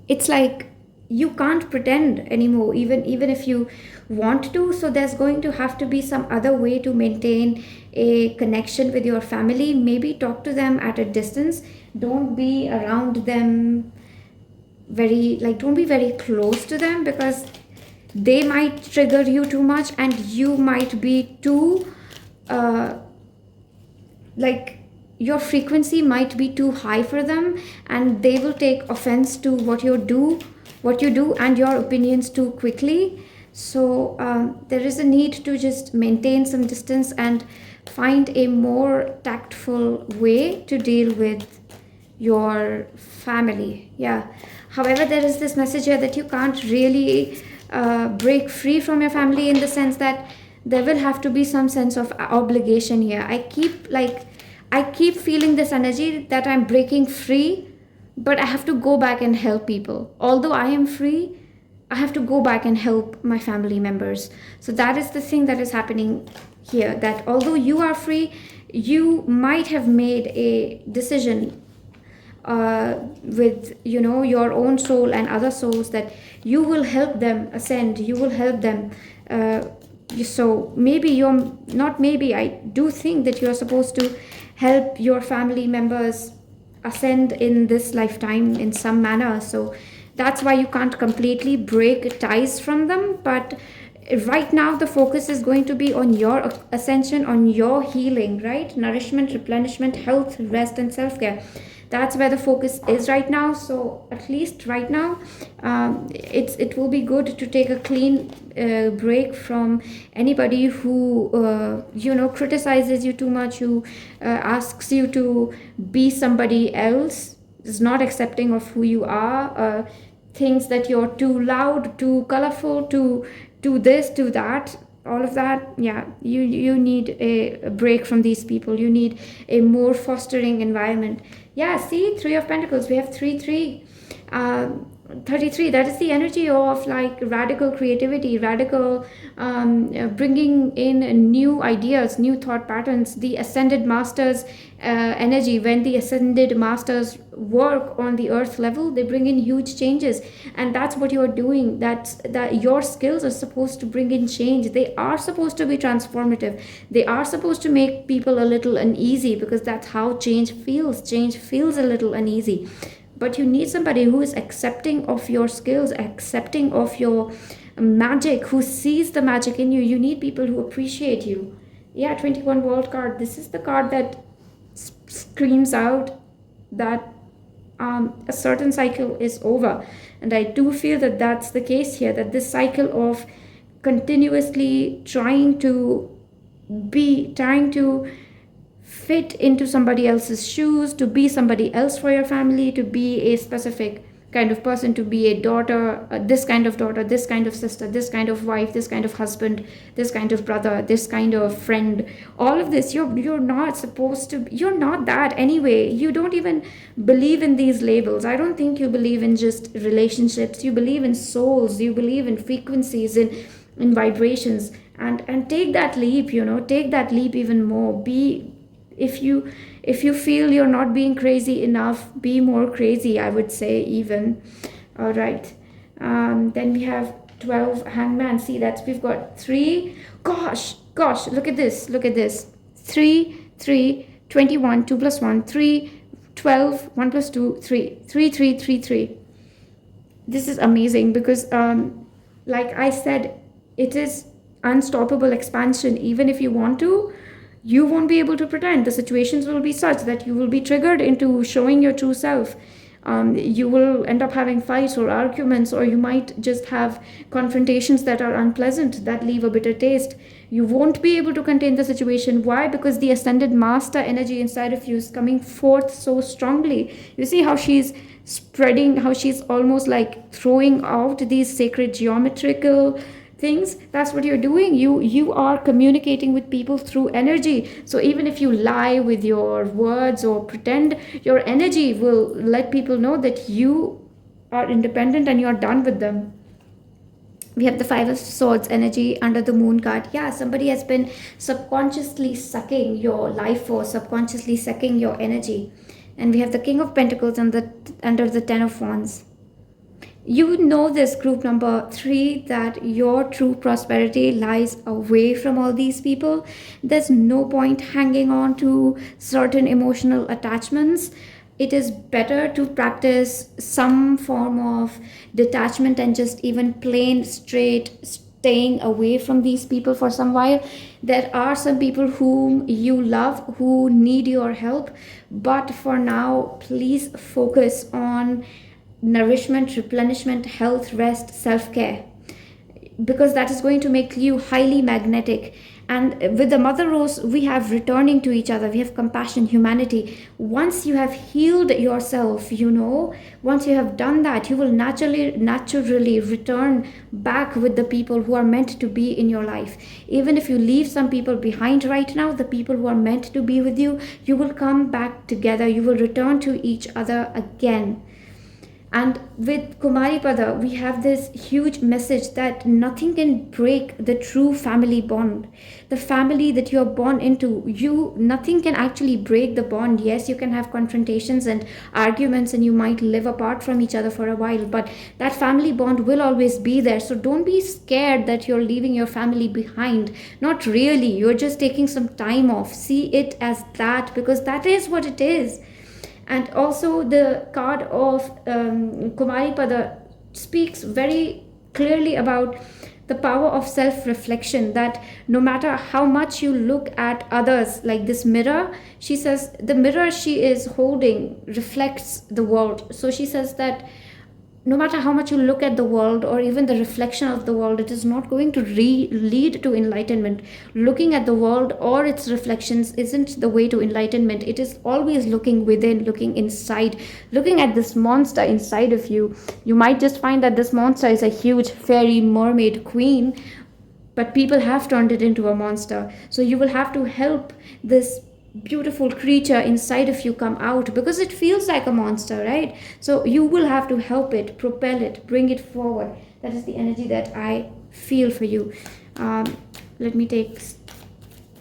it's like you can't pretend anymore, even if you want to. So there's going to have to be some other way to maintain a connection with your family. Maybe talk to them at a distance. Don't be around them don't be very close to them, because they might trigger you too much, and you might be too your frequency might be too high for them, and they will take offense to what you do and your opinions too quickly. So there is a need to just maintain some distance and find a more tactful way to deal with your family. Yeah. However, there is this message here that you can't really break free from your family, in the sense that there will have to be some sense of obligation here. I keep feeling this energy that I'm breaking free, but I have to go back and help people. Although I am free, I have to go back and help my family members. So that is the thing that is happening here, that although you are free, you might have made a decision with your own soul and other souls, that you will help them ascend, you will help them. So maybe you're not, maybe I do think that you're supposed to help your family members ascend in this lifetime in some manner. So that's why you can't completely break ties from them. But right now the focus is going to be on your ascension, on your healing, right? Nourishment, replenishment, health, rest, and self-care. That's where the focus is right now. So at least right now, it will be good to take a clean break from anybody who criticizes you too much, who asks you to be somebody else, is not accepting of who you are, thinks that you're too loud, too colorful, too this, too that. All of that, yeah, you need a break from these people. You need a more fostering environment. Yeah, see, 3 of Pentacles, we have 3 33. That is the energy of like radical creativity, radical bringing in new ideas, new thought patterns. The ascended masters energy, when the ascended masters work on the earth level, they bring in huge changes. And that's what you're doing. That your skills are supposed to bring in change. They are supposed to be transformative. They are supposed to make people a little uneasy, because that's how change feels. Change feels a little uneasy. But you need somebody who is accepting of your skills, accepting of your magic, who sees the magic in you. You need people who appreciate you. Yeah, 21 World card. This is the card that screams out that a certain cycle is over. And I do feel that that's the case here, that this cycle of continuously trying to fit into somebody else's shoes, to be somebody else for your family, to be a specific kind of person, to be a daughter, this kind of sister, this kind of wife, this kind of husband, this kind of brother, this kind of friend. All of this, you're not supposed to, you're not that anyway. You don't even believe in these labels. I don't think you believe in just relationships. You believe in souls, you believe in frequencies, in vibrations. And take that leap, take that leap even more. If you feel you're not being crazy enough, be more crazy, I would say, even. All right. Then we have 12 Hangman. See, we've got 3. Gosh, look at this. 3, 21, 2 plus 1, 3, 12, 1 plus 2, 3, 3, 3, 3, 3. This is amazing because, like I said, it is unstoppable expansion. Even if you want to, you won't be able to pretend. The situations will be such that you will be triggered into showing your true self. You will end up having fights or arguments, or you might just have confrontations that are unpleasant, that leave a bitter taste. You won't be able to contain the situation. Why? Because the ascended master energy inside of you is coming forth so strongly. You see how she's spreading, how she's almost like throwing out these sacred geometrical things. That's what you're doing. You are communicating with people through energy. So even if you lie with your words or pretend, your energy will let people know that you are independent and you're done with them. We have the 5 of Swords energy under the Moon card. Yeah, somebody has been subconsciously sucking your life force, subconsciously sucking your energy. And we have the King of Pentacles under the 10 of Wands. You know this, group number 3, that your true prosperity lies away from all these people. There's no point hanging on to certain emotional attachments. It is better to practice some form of detachment and just even plain straight staying away from these people for some while. There are some people whom you love who need your help, but for now, please focus on nourishment, replenishment, health, rest, self-care, because that is going to make you highly magnetic. And with the mother rose, we have returning to each other, we have compassion, humanity. Once you have healed yourself, once you have done that, you will naturally return back with the people who are meant to be in your life. Even if you leave some people behind right now, the people who are meant to be with you, you will come back together, you will return to each other again. And with Kumari Pada, we have this huge message that nothing can break the true family bond. The family that you're born into, nothing can actually break the bond. Yes, you can have confrontations and arguments, and you might live apart from each other for a while, but that family bond will always be there. So don't be scared that you're leaving your family behind. Not really. You're just taking some time off. See it as that, because that is what it is. And also the card of Kumari Pada speaks very clearly about the power of self-reflection, that no matter how much you look at others, like this mirror, she says the mirror she is holding reflects the world. So she says that no matter how much you look at the world, or even the reflection of the world, it is not going to lead to enlightenment. Looking at the world or its reflections isn't the way to enlightenment. It is always looking within, looking inside, looking at this monster inside of you. You might just find that this monster is a huge fairy mermaid queen, but people have turned it into a monster. So you will have to help this beautiful creature inside of you come out, because it feels like a monster, right? So you will have to help it, propel it, bring it forward. That is the energy that I feel for you. Let me take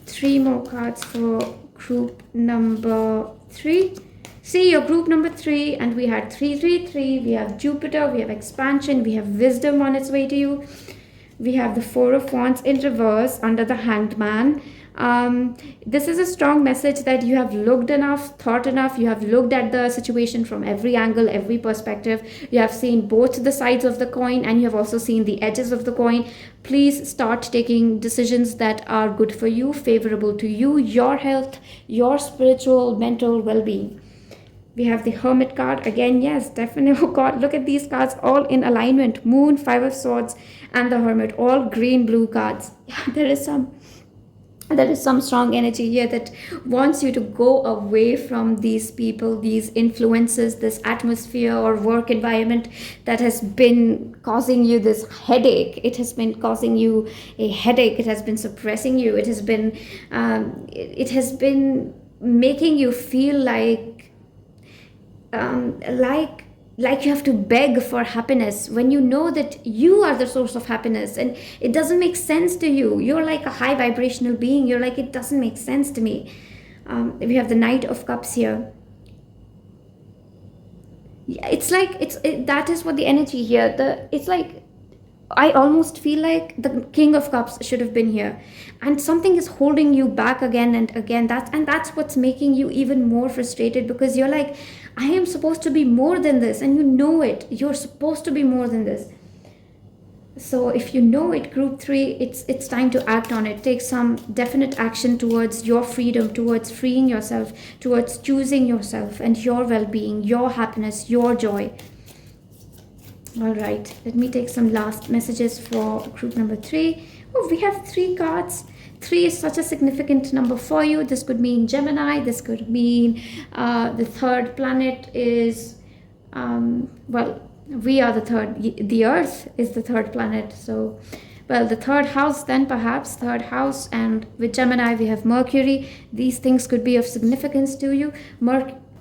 3 more cards for group number 3. See, your group number 3, and we had 333. We have Jupiter, we have expansion, we have wisdom on its way to you. We have the 4 of Wands in reverse under the Hanged Man. This is a strong message that you have looked enough, thought enough, you have looked at the situation from every angle, every perspective. You have seen both the sides of the coin, and you have also seen the edges of the coin. Please start taking decisions that are good for you, favorable to you, your health, your spiritual, mental well-being. We have the Hermit card again. Yes, definitely. God, look at these cards all in alignment. Moon, 5 of Swords, and the Hermit, all green blue cards. Yeah, there is some strong energy here that wants you to go away from these people, these influences, this atmosphere or work environment that has been causing you this headache. It has been causing you a headache. It has been suppressing you. It has been making you feel like you have to beg for happiness, when you know that you are the source of happiness, and it doesn't make sense to you. You're like a high vibrational being. You're like, it doesn't make sense to me. We have the Knight of Cups here. Yeah, that is what the energy here. It's like, I almost feel like the King of Cups should have been here, and something is holding you back again and again. That's what's making you even more frustrated, because you're like, I am supposed to be more than this, and you know it. You're supposed to be more than this. So if you know it, group 3, it's time to act on it. Take some definite action towards your freedom, towards freeing yourself, towards choosing yourself and your well-being, your happiness, your joy. All right, let me take some last messages for group number 3. Oh, we have 3 cards. 3 is such a significant number for you. This could mean Gemini. This could mean the 3rd planet is, we are the 3rd. The Earth is the 3rd planet. So, the 3rd house then, perhaps 3rd house. And with Gemini, we have Mercury. These things could be of significance to you.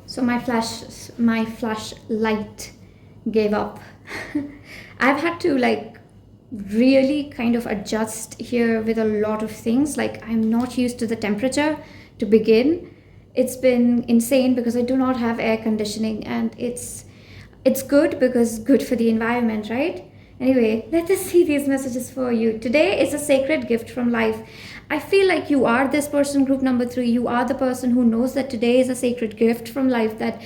So my flashlight gave up. I've had to really kind of adjust here with a lot of things. I'm not used to the temperature to begin. It's been insane because I do not have air conditioning, and it's good because good for the environment, right? Anyway, let us see these messages for you. Today is a sacred gift from life. I feel like you are this person, group number 3. You are the person who knows that today is a sacred gift from life, that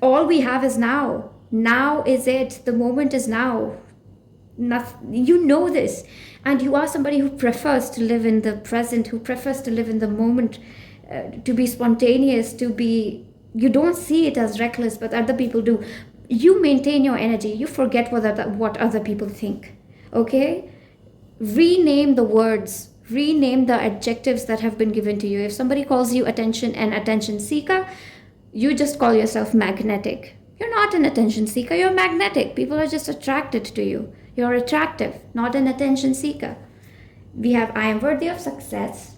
all we have is now. Now is it. The moment is now. You know this, and you are somebody who prefers to live in the present, who prefers to live in the moment, to be spontaneous, you don't see it as reckless, but other people do. You maintain your energy. You forget what other people think. Okay? Rename the words. rename the adjectives that have been given to you. If somebody calls you attention and attention seeker, you just call yourself magnetic. You're not an attention seeker, you're magnetic. People are just attracted to you. You're attractive, not an attention seeker. We have I am worthy of success.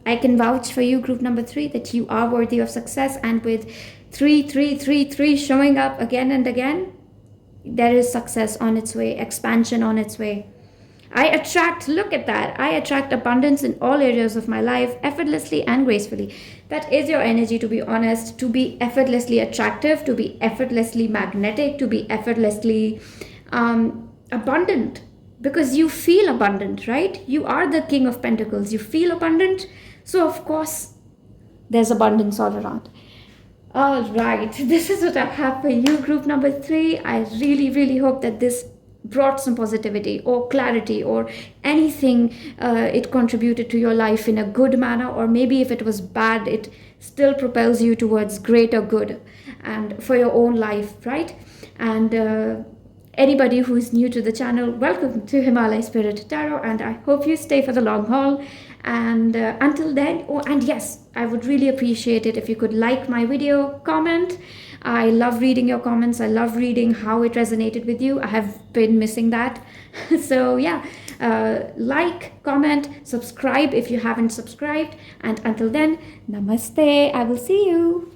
I can vouch for you, group number 3, that you are worthy of success. And with 3 showing up again and again, there is success on its way, expansion on its way. I attract, look at that, I attract abundance in all areas of my life, effortlessly and gracefully. That is your energy, to be honest, to be effortlessly attractive, to be effortlessly magnetic, to be effortlessly abundant, because you feel abundant, right? You are the King of Pentacles, you feel abundant, so of course there's abundance all around. All right, this is what I have for you, group number 3. I really hope that this brought some positivity or clarity or anything. It contributed to your life in a good manner, or maybe if it was bad, it still propels you towards greater good and for your own life, right? And anybody who is new to the channel, welcome to Himalaya Spirit Tarot, and I hope you stay for the long haul. And until then, oh, and yes, I would really appreciate it if you could like my video, comment. I love reading your comments. I love reading how it resonated with you. I have been missing that. So yeah, like, comment, subscribe if you haven't subscribed. And until then, namaste. I will see you.